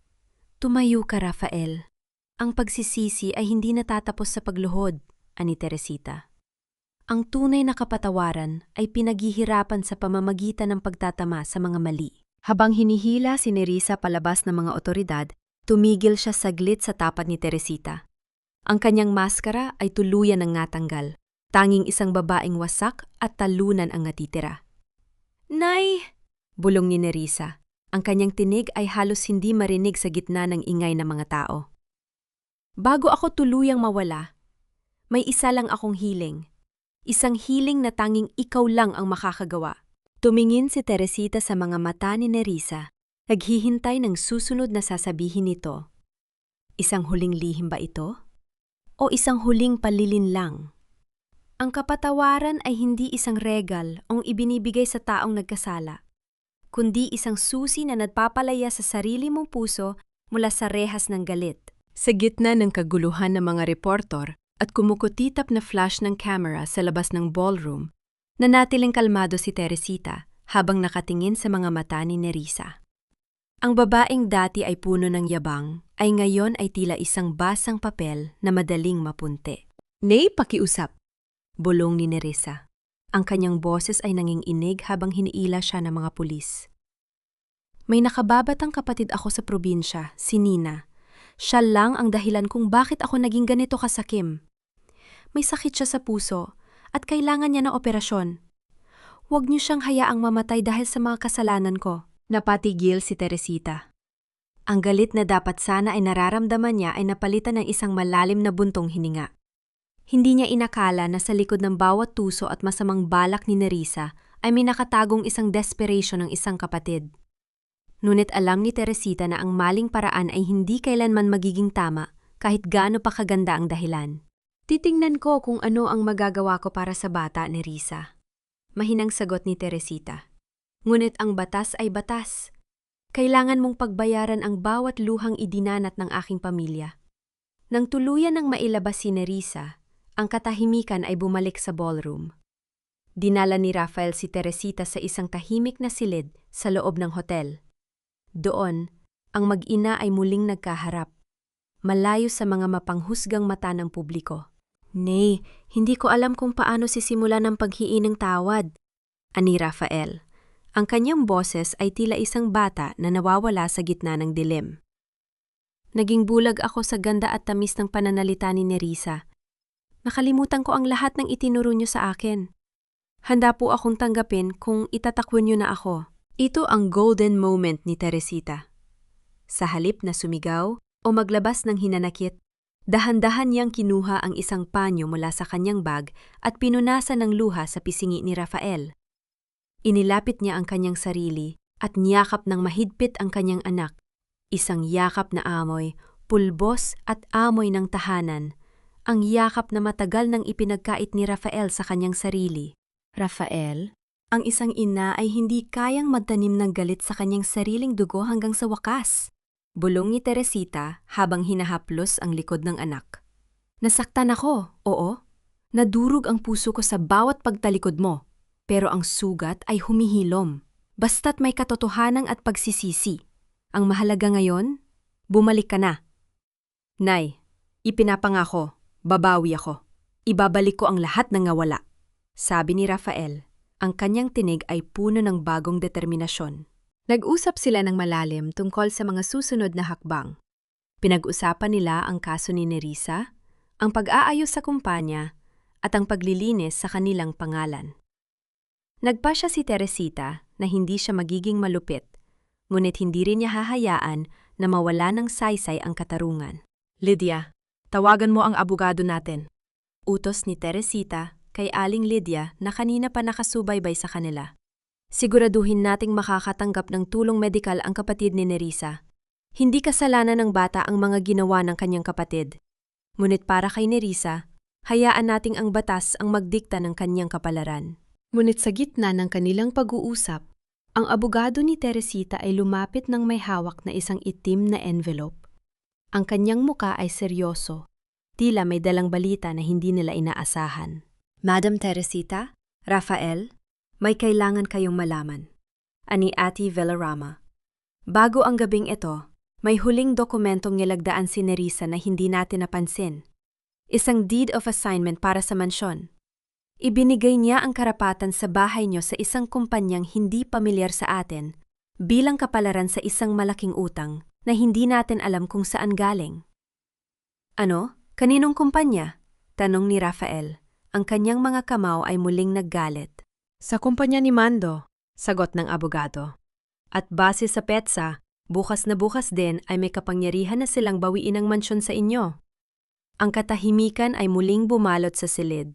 Tumayo ka, Rafael. Ang pagsisisi ay hindi natatapos sa pagluhod, ani Teresita. Ang tunay na kapatawaran ay pinaghihirapan sa pamamagitan ng pagtatama sa mga mali. Habang hinihila si Nerissa palabas ng mga otoridad, tumigil siya saglit sa tapat ni Teresita. Ang kanyang maskara ay tuluyan ng natanggal. Tanging isang babaeng wasak at talunan ang natitira. "Nay!" bulong ni Nerissa. Ang kanyang tinig ay halos hindi marinig sa gitna ng ingay ng mga tao. "Bago ako tuluyang mawala, may isa lang akong hiling. Isang hiling na tanging ikaw lang ang makakagawa." Tumingin si Teresita sa mga mata ni Nerissa, naghihintay ng susunod na sasabihin nito. Isang huling lihim ba ito? O isang huling palilinlang? Ang kapatawaran ay hindi isang regal o ibinibigay sa taong nagkasala, kundi isang susi na nagpapalaya sa sarili mong puso mula sa rehas ng galit. Sa gitna ng kaguluhan ng mga reporter at kumukutitap na flash ng camera sa labas ng ballroom, nanatiling kalmado si Teresita habang nakatingin sa mga mata ni Nerissa. Ang babaeng dati ay puno ng yabang ay ngayon ay tila isang basang papel na madaling mapunte. "Nay, pakiusap," bulong ni Nerissa. Ang kanyang boses ay nanginginig habang hiniila siya ng mga pulis. "May nakababatang kapatid ako sa probinsya, si Nina. Siya lang ang dahilan kung bakit ako naging ganito kasakim. May sakit siya sa puso at kailangan niya ng operasyon. Huwag niyo siyang hayaang mamatay dahil sa mga kasalanan ko." Napatigil si Teresita. Ang galit na dapat sana ay nararamdaman niya ay napalitan ng isang malalim na buntong hininga. Hindi niya inakala na sa likod ng bawat tuso at masamang balak ni Nerissa ay may nakatagong isang desperation ng isang kapatid. Ngunit alam ni Teresita na ang maling paraan ay hindi kailanman magiging tama kahit gaano pa kaganda ang dahilan. "Titingnan ko kung ano ang magagawa ko para sa bata, Nerissa," mahinang sagot ni Teresita. "Ngunit ang batas ay batas. Kailangan mong pagbayaran ang bawat luhang idinanat ng aking pamilya." Nang tuluyan ng mailabas si Nerissa, ang katahimikan ay bumalik sa ballroom. Dinala ni Rafael si Teresita sa isang tahimik na silid sa loob ng hotel. Doon, ang mag-ina ay muling nagkaharap, malayo sa mga mapanghusgang mata ng publiko. "Nay, hindi ko alam kung paano sisimulan ang paghiing ng tawad," ani Rafael. Ang kanyang boses ay tila isang bata na nawawala sa gitna ng dilim. "Naging bulag ako sa ganda at tamis ng pananalita ni Nerissa. Nakalimutan ko ang lahat ng itinuro niyo sa akin. Handa po akong tanggapin kung itatakwin niyo na ako." Ito ang golden moment ni Teresita. Sa halip na sumigaw o maglabas ng hinanakit, dahan-dahan niyang kinuha ang isang panyo mula sa kanyang bag at pinunasan ng luha sa pisngi ni Rafael. Inilapit niya ang kanyang sarili at niyakap ng mahigpit ang kanyang anak. Isang yakap na amoy, pulbos at amoy ng tahanan. Ang yakap na matagal nang ipinagkait ni Rafael sa kanyang sarili. Rafael, ang isang ina ay hindi kayang magtanim ng galit sa kanyang sariling dugo hanggang sa wakas. Bulong ni Teresita habang hinahaplos ang likod ng anak. "Nasaktan ako, oo. Nadurog ang puso ko sa bawat pagtalikod mo. Pero ang sugat ay humihilom. Basta't may katotohanan at pagsisisi. Ang mahalaga ngayon, bumalik ka na." "Nay, ipinapangako, babawi ako. Ibabalik ko ang lahat ng nawala," sabi ni Rafael. Ang kanyang tinig ay puno ng bagong determinasyon. Nag-usap sila ng malalim tungkol sa mga susunod na hakbang. Pinag-usapan nila ang kaso ni Nerissa, ang pag-aayos sa kumpanya, at ang paglilinis sa kanilang pangalan. Nagpasya si Teresita na hindi siya magiging malupit, ngunit hindi rin niya hahayaan na mawala ng saysay ang katarungan. "Lydia, tawagan mo ang abogado natin," utos ni Teresita kay Aling Lydia na kanina pa nakasubaybay sa kanila. "Siguraduhin nating makakatanggap ng tulong medikal ang kapatid ni Nerissa. Hindi kasalanan ng bata ang mga ginawa ng kanyang kapatid. Ngunit para kay Nerissa, hayaan nating ang batas ang magdikta ng kanyang kapalaran." Ngunit sa gitna ng kanilang pag-uusap, ang abogado ni Teresita ay lumapit ng may hawak na isang itim na envelope. Ang kanyang muka ay seryoso, tila may dalang balita na hindi nila inaasahan. "Madam Teresita, Rafael, may kailangan kayong malaman," ani Ate Villarama. "Bago ang gabing ito, May huling dokumentong nilagdaan si Nerissa na hindi natin napansin. Isang deed of assignment para sa mansyon. Ibinigay niya ang karapatan sa bahay niyo sa isang kumpanyang hindi pamilyar sa atin bilang kapalaran sa isang malaking utang na hindi natin alam kung saan galing. Ano? Kaninong kumpanya? Tanong ni Rafael. Ang kanyang mga kamao ay muling naggalit. Sa kumpanya ni Mando, sagot ng abogado. At base sa petsa, bukas na bukas din ay may kapangyarihan na silang bawiin ang mansyon sa inyo. Ang katahimikan ay muling bumalot sa silid.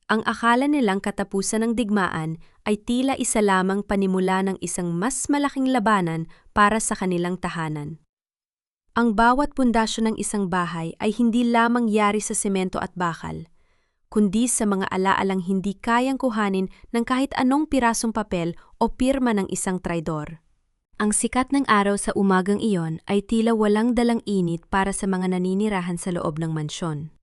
Ang akala nilang katapusan ng digmaan ay tila isa lamang panimula ng isang mas malaking labanan para sa kanilang tahanan. Ang bawat pundasyon ng isang bahay ay hindi lamang yari sa semento at bakal, kundi sa mga alaalang hindi kayang kuhanin ng kahit anong pirasong papel o pirma ng isang traidor. Ang sikat ng araw sa umagang iyon ay tila walang dalang init para sa mga naninirahan sa loob ng mansyon.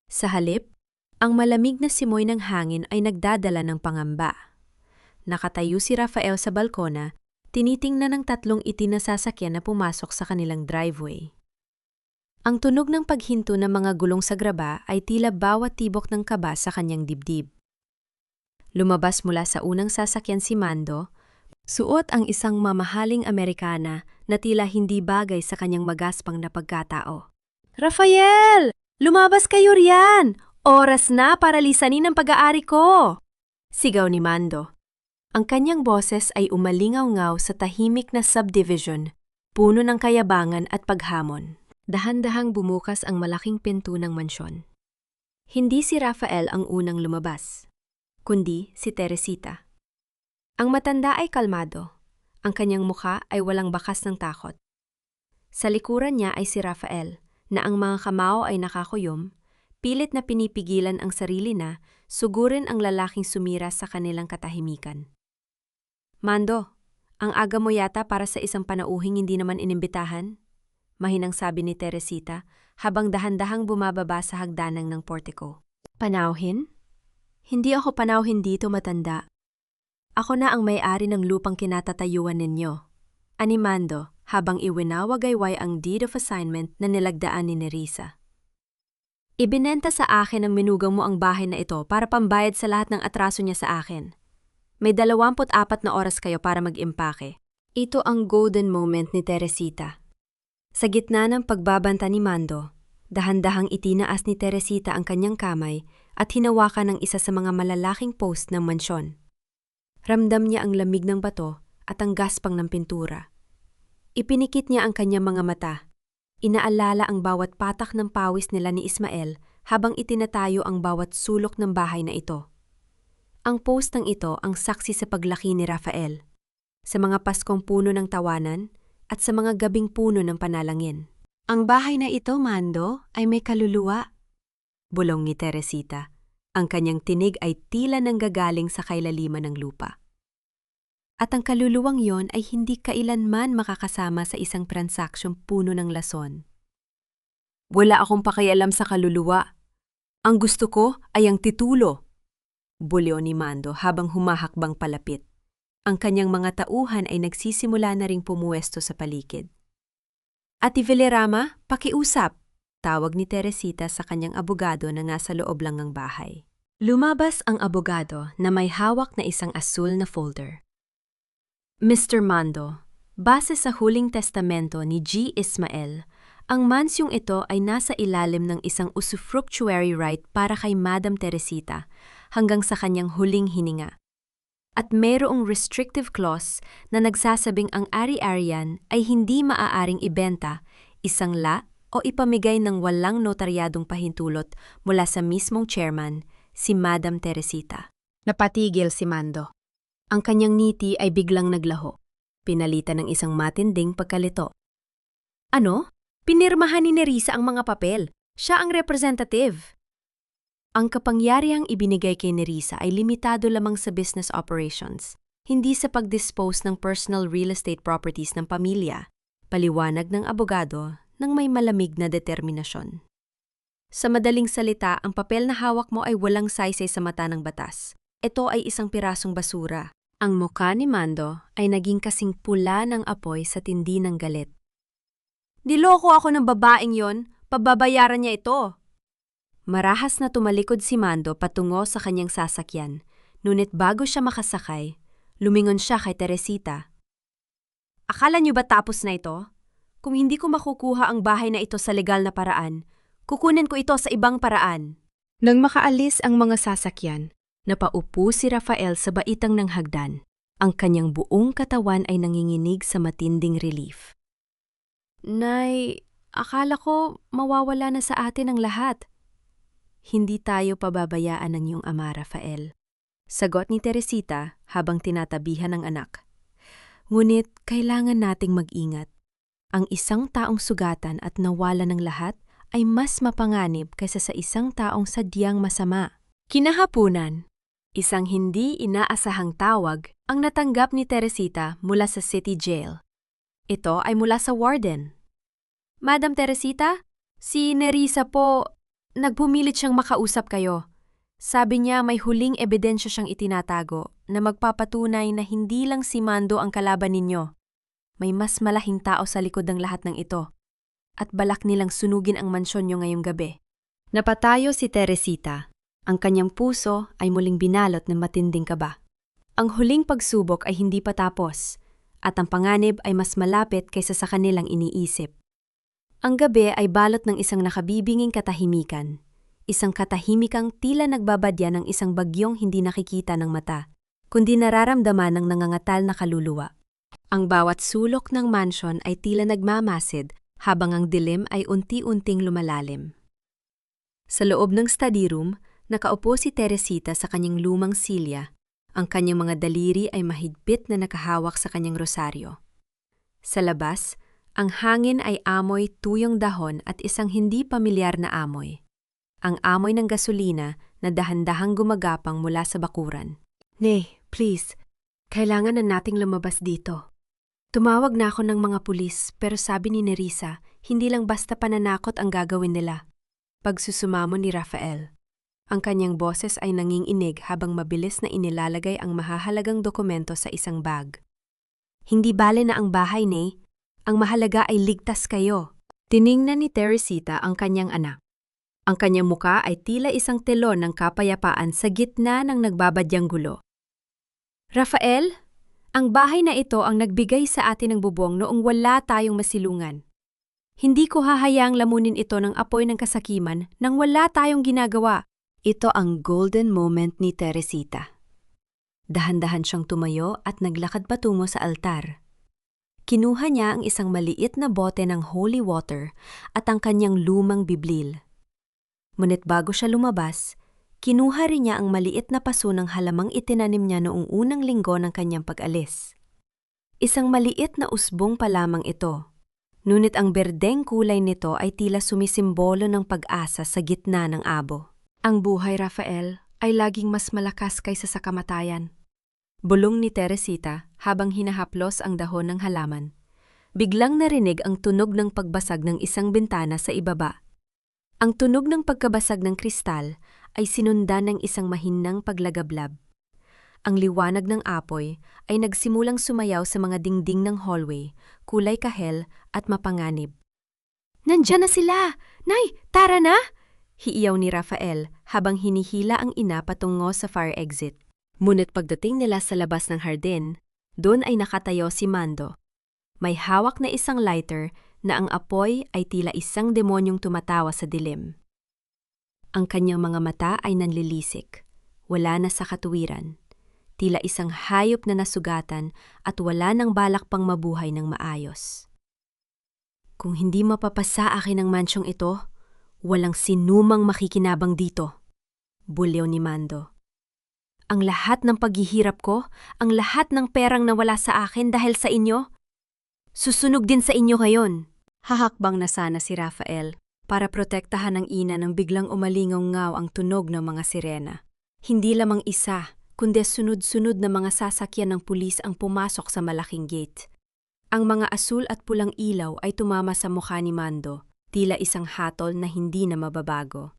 Sa halip, ang malamig na simoy ng hangin ay nagdadala ng pangamba. Nakatayo si Rafael sa balkona, tinitingnan ng tatlong itim na sasakyan na pumasok sa kanilang driveway. Ang tunog ng paghinto ng mga gulong sa graba ay tila bawat tibok ng kaba sa kanyang dibdib. Lumabas mula sa unang sasakyan si Mando, suot ang isang mamahaling Amerikana na tila hindi bagay sa kanyang magaspang na pagkatao. "Rafael! Lumabas kayo riyan! Oras na para lisanin ang pag-aari ko!" Sigaw ni Mando. Ang kanyang boses ay umalingaw-ngaw sa tahimik na subdivision, puno ng kayabangan at paghamon. Dahan-dahang bumukas ang malaking pinto ng mansyon. Hindi si Rafael ang unang lumabas, kundi si Teresita. Ang matanda ay kalmado. Ang kanyang mukha ay walang bakas ng takot. Sa likuran niya ay si Rafael, na ang mga kamao ay nakakuyom, pilit na pinipigilan ang sarili na sugurin ang lalaking sumira sa kanilang katahimikan. "Mando, ang aga mo yata para sa isang panauhing hindi naman inimbitahan?" Mahinang sabi ni Teresita habang dahan-dahang bumababa sa hagdanang ng portico. "Panauhin? Hindi ako panauhin dito, matanda. Ako na ang may-ari ng lupang kinatatayuan ninyo," ani Mando habang iwinawagayway ang deed of assignment na nilagdaan ni Nerissa. "Ibinenta sa akin ng minugang mo ang bahay na ito para pambayad sa lahat ng atraso niya sa akin. May 24 na oras kayo para mag-impake." Ito ang golden moment ni Teresita. Sa gitna ng pagbabanta ni Mando, dahan-dahang itinaas ni Teresita ang kanyang kamay at hinawakan ng isa sa mga malalaking post ng mansyon. Ramdam niya ang lamig ng bato at ang gaspang ng pintura. Ipinikit niya ang kanyang mga mata. Inaalala ang bawat patak ng pawis nila ni Ismael habang itinatayo ang bawat sulok ng bahay na ito. Ang post ng ito ang saksi sa paglaki ni Rafael, sa mga Paskong puno ng tawanan at sa mga gabing puno ng panalangin. "Ang bahay na ito, Mando, ay may kaluluwa," bulong ni Teresita. Ang kanyang tinig ay tila nanggagaling sa kailaliman ng lupa. At ang kaluluwang yon ay hindi kailanman makakasama sa isang transaksyong puno ng lason. "Wala akong pakialam sa kaluluwa. Ang gusto ko ay ang titulo," bulyo ni Mando habang humahakbang palapit. Ang kanyang mga tauhan ay nagsisimula na ring pumuwesto sa paligid. "Ate Villarama, pakiusap," tawag ni Teresita sa kanyang abogado na nasa loob lang ng bahay. Lumabas ang abogado na may hawak na isang asul na folder. "Mr. Mando, base sa huling testamento ni G. Ismael, ang mansyong ito ay nasa ilalim ng isang usufructuary right para kay Madam Teresita hanggang sa kanyang huling hininga. At mayroong restrictive clause na nagsasabing ang ari-arian ay hindi maaaring ibenta, isangla o ipamigay ng walang notaryadong pahintulot mula sa mismong chairman, si Madam Teresita." Napatigil si Mando. Ang kanyang ngiti ay biglang naglaho, pinalitan ng isang matinding pagkalito. "Ano? Pinirmahan ni Nerissa ang mga papel. Siya ang representative." Ang kapangyarihang ibinigay kay Nerissa ay limitado lamang sa business operations, hindi sa pag-dispose ng personal real estate properties ng pamilya, paliwanag ng abogado ng may malamig na determinasyon. "Sa madaling salita, ang papel na hawak mo ay walang saysay sa mata ng batas. Ito ay isang pirasong basura." Ang mukha ni Mando ay naging kasing pula ng apoy sa tindi ng galit. Niloko ako ng babaeng yon, pababayaran niya ito. Marahas na tumalikod si Mando patungo sa kanyang sasakyan, ngunit bago siya makasakay, lumingon siya kay Teresita. Akala niyo ba tapos na ito? Kung hindi ko makukuha ang bahay na ito sa legal na paraan, kukunin ko ito sa ibang paraan. Nang makaalis ang mga sasakyan, napaupo si Rafael sa baitang ng hagdan. Ang kanyang buong katawan ay nanginginig sa matinding relief. Nay, akala ko mawawala na sa atin ang lahat. Hindi tayo pababayaan ng iyong ama, Rafael. Sagot ni Teresita habang tinatabihan ng anak. Ngunit kailangan nating mag-ingat. Ang isang taong sugatan at nawala ng lahat ay mas mapanganib kaysa sa isang taong sadyang masama. Kinahapunan, isang hindi inaasahang tawag ang natanggap ni Teresita mula sa city jail. Ito ay mula sa warden. Madam Teresita, si Nerissa po, nagpumilit siyang makausap kayo. Sabi niya may huling ebidensya siyang itinatago na magpapatunay na hindi lang si Mando ang kalaban ninyo. May mas malaking tao sa likod ng lahat ng ito. At balak nilang sunugin ang mansyon niyo ngayong gabi. Napatayo si Teresita. Ang kanyang puso ay muling binalot ng matinding kaba. Ang huling pagsubok ay hindi pa tapos, at ang panganib ay mas malapit kaysa sa kanilang iniisip. Ang gabi ay balot ng isang nakabibinging katahimikan. Isang katahimikang tila nagbabadya ng isang bagyong hindi nakikita ng mata, kundi nararamdaman ng nangangatal na kaluluwa. Ang bawat sulok ng mansyon ay tila nagmamasid habang ang dilim ay unti-unting lumalalim. Sa loob ng study room, nakaupo si Teresita sa kanyang lumang silya. Ang kanyang mga daliri ay mahigpit na nakahawak sa kanyang rosaryo. Sa labas, ang hangin ay amoy tuyong dahon at isang hindi pamilyar na amoy. Ang amoy ng gasolina na dahan-dahang gumagapang mula sa bakuran. Nay, please, kailangan na nating lumabas dito. Tumawag na ako ng mga pulis pero sabi ni Nerissa, hindi lang basta pananakot ang gagawin nila. Pagsusumamo ni Rafael. Ang kanyang boses ay nanginginig habang mabilis na inilalagay ang mahahalagang dokumento sa isang bag. Hindi bale na ang bahay, Nay. Ang mahalaga ay ligtas kayo. Tiningnan ni Teresita ang kanyang anak. Ang kanyang muka ay tila isang telon ng kapayapaan sa gitna ng nagbabadyang gulo. Rafael, ang bahay na ito ang nagbigay sa atin ng bubong noong wala tayong masilungan. Hindi ko hahayaang lamunin ito ng apoy ng kasakiman nang wala tayong ginagawa. Ito ang golden moment ni Teresita. Dahan-dahan siyang tumayo at naglakad patungo sa altar. Kinuha niya ang isang maliit na bote ng holy water at ang kanyang lumang biblil. Ngunit bago siya lumabas, kinuha rin niya ang maliit na paso ng halamang itinanim niya noong unang linggo ng kanyang pag-alis. Isang maliit na usbong pa lamang ito, ngunit ang berdeng kulay nito ay tila sumisimbolo ng pag-asa sa gitna ng abo. Ang buhay, Rafael, ay laging mas malakas kaysa sa kamatayan. Bulong ni Teresita habang hinahaplos ang dahon ng halaman. Biglang narinig ang tunog ng pagbasag ng isang bintana sa ibaba. Ang tunog ng pagkabasag ng kristal ay sinundan ng isang mahinang paglagablab. Ang liwanag ng apoy ay nagsimulang sumayaw sa mga dingding ng hallway, kulay kahel at mapanganib. Nandiyan na sila! Nay, tara na! Hiiyaw ni Rafael habang hinihila ang ina patungo sa fire exit. Ngunit pagdating nila sa labas ng hardin, doon ay nakatayo si Mando. May hawak na isang lighter na ang apoy ay tila isang demonyong tumatawa sa dilim. Ang kanyang mga mata ay nanlilisik, wala na sa katuwiran. Tila isang hayop na nasugatan at wala nang balak pang mabuhay ng maayos. Kung hindi mapapasa akin ang mansyong ito, walang sinumang makikinabang dito, buliw ni Mando. Ang lahat ng paghihirap ko, ang lahat ng perang nawala sa akin dahil sa inyo, susunog din sa inyo ngayon. Hahakbang na sana si Rafael para protektahan ang ina nang biglang umalingaw-ngaw ang tunog ng mga sirena. Hindi lamang isa, kundi sunod-sunod na mga sasakyan ng pulis ang pumasok sa malaking gate. Ang mga asul at pulang ilaw ay tumama sa mukha ni Mando, tila isang hatol na hindi na mababago.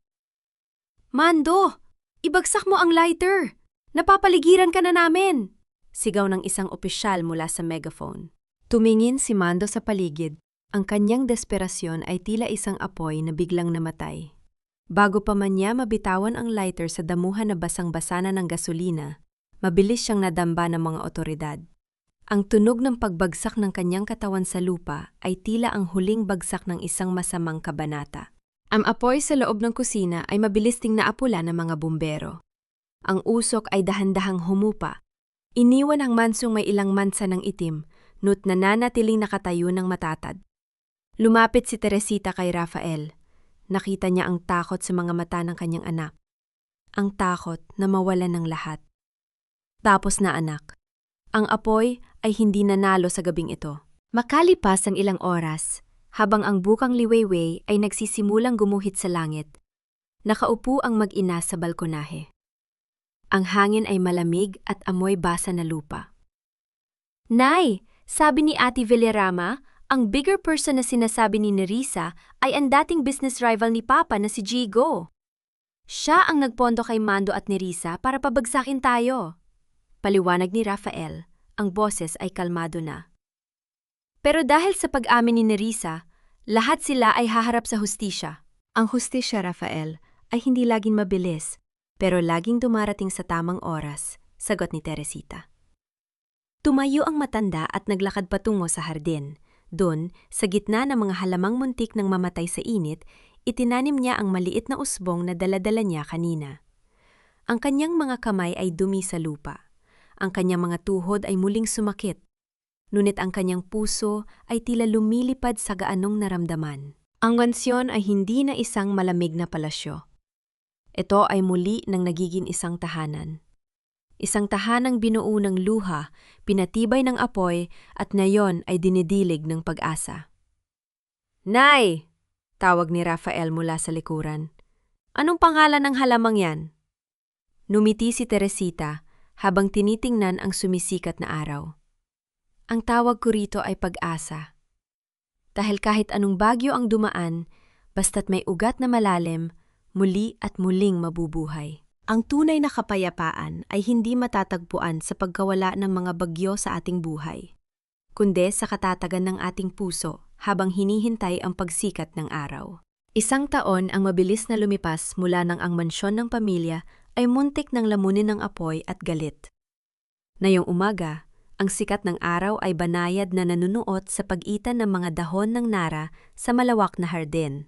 Mando! Ibagsak mo ang lighter! Napapaligiran ka na namin! Sigaw ng isang opisyal mula sa megaphone. Tumingin si Mando sa paligid Ang kanyang desperasyon ay tila isang apoy na biglang namatay. Bago pa man niya mabitawan ang lighter sa damuhan na basang-basa na ng gasolina, mabilis siyang nadamba ng mga otoridad. Ang tunog ng pagbagsak ng kanyang katawan sa lupa ay tila ang huling bagsak ng isang masamang kabanata. Ang apoy sa loob ng kusina ay mabilis ding naapula ng mga bumbero. Ang usok ay dahan-dahang humupa. Iniwan ang mansong may ilang mansa ng itim, nut nananatiling nakatayo ng matatad. Lumapit si Teresita kay Rafael. Nakita niya ang takot sa mga mata ng kanyang anak. Ang takot na mawalan ng lahat. Tapos na anak. Ang apoy ay hindi nanalo sa gabing ito. Makalipas ang ilang oras, habang ang bukang liwayway ay nagsisimulang gumuhit sa langit, nakaupo ang mag-ina sa balkonahe. Ang hangin ay malamig at amoy basa na lupa. Nay, sabi ni Ate Villarama, ang bigger person na sinasabi ni Nerissa ay ang dating business rival ni Papa na si Jigo. Siya ang nagpondo kay Mando at Nerissa para pabagsakin tayo. Paliwanag ni Rafael, ang boses ay kalmado na. Pero dahil sa pag-amin ni Nerissa, lahat sila ay haharap sa hustisya. Ang hustisya, Rafael, ay hindi laging mabilis, pero laging dumarating sa tamang oras, sagot ni Teresita. Tumayo ang matanda at naglakad patungo sa hardin. Doon, sa gitna ng mga halamang muntik ng mamatay sa init, itinanim niya ang maliit na usbong na dala-dala niya kanina. Ang kanyang mga kamay ay dumi sa lupa. Ang kanyang mga tuhod ay muling sumakit. Ngunit ang kanyang puso ay tila lumilipad sa gaanong naramdaman. Ang mansyon ay hindi na isang malamig na palasyo. Ito ay muli nang nagiging isang tahanan. Isang tahanang binuo ng luha, pinatibay ng apoy at ngayon ay dinidilig ng pag-asa. Nay! Tawag ni Rafael mula sa likuran. Anong pangalan ng halamang yan? Numiti si Teresita habang tinitingnan ang sumisikat na araw. Ang tawag ko rito ay pag-asa. Dahil kahit anong bagyo ang dumaan, basta't may ugat na malalim, muli at muling mabubuhay. Ang tunay na kapayapaan ay hindi matatagpuan sa pagkawala ng mga bagyo sa ating buhay, kundi sa katatagan ng ating puso habang hinihintay ang pagsikat ng araw. Isang taon ang mabilis na lumipas mula nang ang mansyon ng pamilya ay muntik ng lamunin ng apoy at galit. Ngayong umaga, ang sikat ng araw ay banayad na nanunuot sa pagitan ng mga dahon ng nara sa malawak na hardin.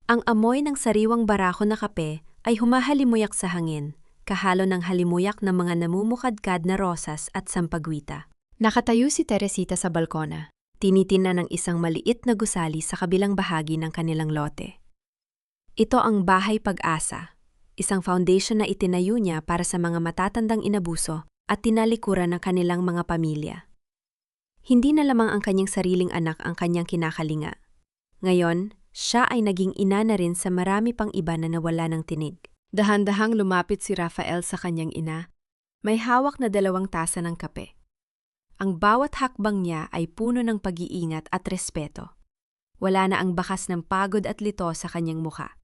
Ang amoy ng sariwang barako na kape ay humahalimuyak sa hangin, kahalo ng halimuyak ng mga namumukadkad na rosas at sampagwita. Nakatayo si Teresita sa balkona. Tinitingnan ng isang maliit na gusali sa kabilang bahagi ng kanilang lote. Ito ang Bahay Pag-asa, isang foundation na itinayo niya para sa mga matatandang inabuso at tinalikuran ng kanilang mga pamilya. Hindi na lamang ang kanyang sariling anak ang kanyang kinakalinga. Ngayon, siya ay naging ina na rin sa marami pang iba na nawala ng tinig. Dahan-dahang lumapit si Rafael sa kanyang ina. May hawak na 2 tasa ng kape. Ang bawat hakbang niya ay puno ng pag-iingat at respeto. Wala na ang bakas ng pagod at lito sa kanyang mukha.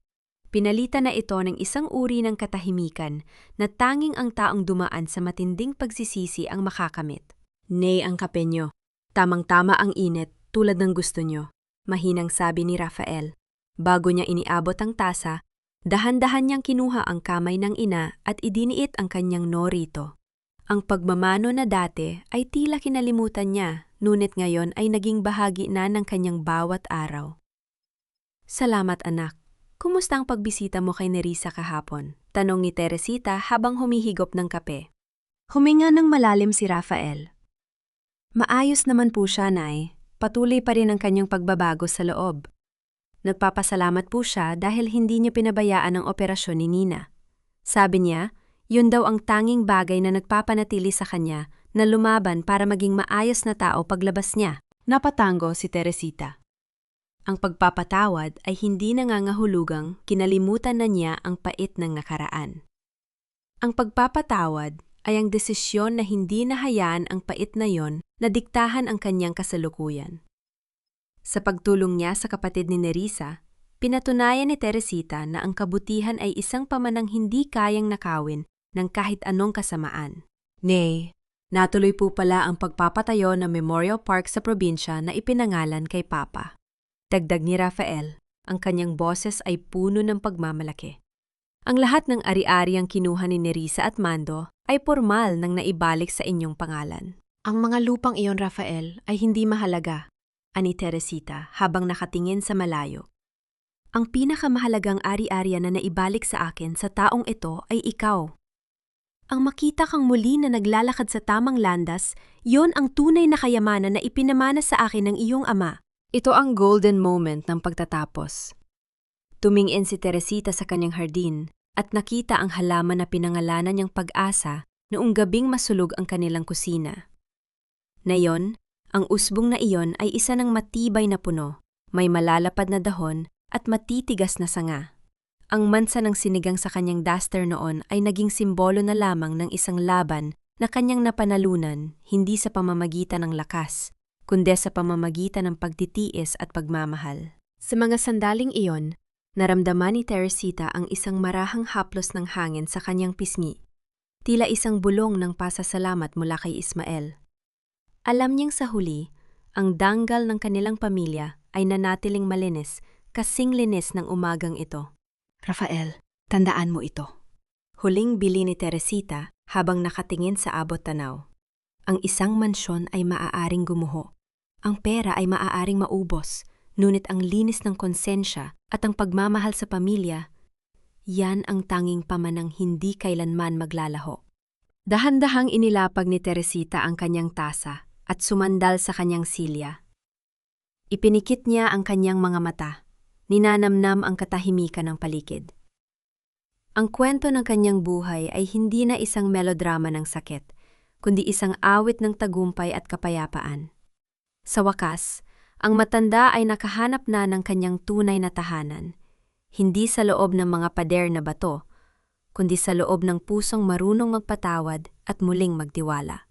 Pinalitan na ito ng isang uri ng katahimikan na tanging ang taong dumaan sa matinding pagsisisi ang makakamit. Nay, ang kape nyo. Tamang-tama ang init, tulad ng gusto nyo. Mahinang sabi ni Rafael. Bago niya iniabot ang tasa, dahan-dahan niyang kinuha ang kamay ng ina at idiniit ang kanyang norito. Ang pagmamano na dati ay tila kinalimutan niya, ngunit ngayon ay naging bahagi na ng kanyang bawat araw. Salamat anak. Kumusta ang pagbisita mo kay Nerissa kahapon? Tanong ni Teresita habang humihigop ng kape. Huminga ng malalim si Rafael. Maayos naman po siya, Nay. Patuloy pa rin ang kanyang pagbabago sa loob. Nagpapasalamat po siya dahil hindi niya pinabayaan ang operasyon ni Nina. Sabi niya, yun daw ang tanging bagay na nagpapanatili sa kanya na lumaban para maging maayos na tao paglabas niya. Napatango si Teresita. Ang pagpapatawad ay hindi nangangahulugang kinalimutan na niya ang pait ng nakaraan. Ang pagpapatawad ay ang desisyon na hindi nahayaan ang pait na yon na diktahan ang kanyang kasalukuyan. Sa pagtulong niya sa kapatid ni Nerissa, pinatunayan ni Teresita na ang kabutihan ay isang pamanang hindi kayang nakawin ng kahit anong kasamaan. Nay, Natuloy po pala ang pagpapatayo ng Memorial Park sa probinsya na ipinangalan kay Papa. Dagdag ni Rafael, ang kanyang boses ay puno ng pagmamalaki. Ang lahat ng ari-ariang kinuha ni Nerissa at Mando ay formal nang naibalik sa inyong pangalan. Ang mga lupang iyon, Rafael, ay hindi mahalaga, ani Teresita habang nakatingin sa malayo. Ang pinakamahalagang ari-arya na naibalik sa akin sa taong ito ay ikaw. Ang makita kang muli na naglalakad sa tamang landas, yon ang tunay na kayamanan na ipinamana sa akin ng iyong ama. Ito ang golden moment ng pagtatapos. Tumingin si Teresita sa kanyang hardin at nakita ang halaman na pinangalanan niyang Pag-asa noong gabing masulog ang kanilang kusina. Nayon, ang usbong na iyon ay isa ng matibay na puno, may malalapad na dahon at matitigas na sanga. Ang mansa ng sinigang sa kanyang duster noon ay naging simbolo na lamang ng isang laban na kanyang napanalunan hindi sa pamamagitan ng lakas, kundi sa pamamagitan ng pagtitiis at pagmamahal. Sa mga sandaling iyon, naramdaman ni Teresita ang isang marahang haplos ng hangin sa kanyang pisngi, tila isang bulong ng pasasalamat mula kay Ismael. Alam niyang sa huli, ang danggal ng kanilang pamilya ay nanatiling malinis, kasing linis ng umagang ito. Rafael, tandaan mo ito. Huling bili ni Teresita habang nakatingin sa abot tanaw. Ang isang mansyon ay maaaring gumuho. Ang pera ay maaaring maubos, ngunit ang linis ng konsensya at ang pagmamahal sa pamilya, yan ang tanging pamanang hindi kailanman maglalaho. Dahan-dahang inilapag ni Teresita ang kanyang tasa at sumandal sa kanyang silya. Ipinikit niya ang kanyang mga mata. Ninanamnam ang katahimikan ng paligid. Ang kwento ng kanyang buhay ay hindi na isang melodrama ng sakit, kundi isang awit ng tagumpay at kapayapaan. Sa wakas, ang matanda ay nakahanap na ng kanyang tunay na tahanan, hindi sa loob ng mga pader na bato, kundi sa loob ng pusong marunong magpatawad at muling magtiwala.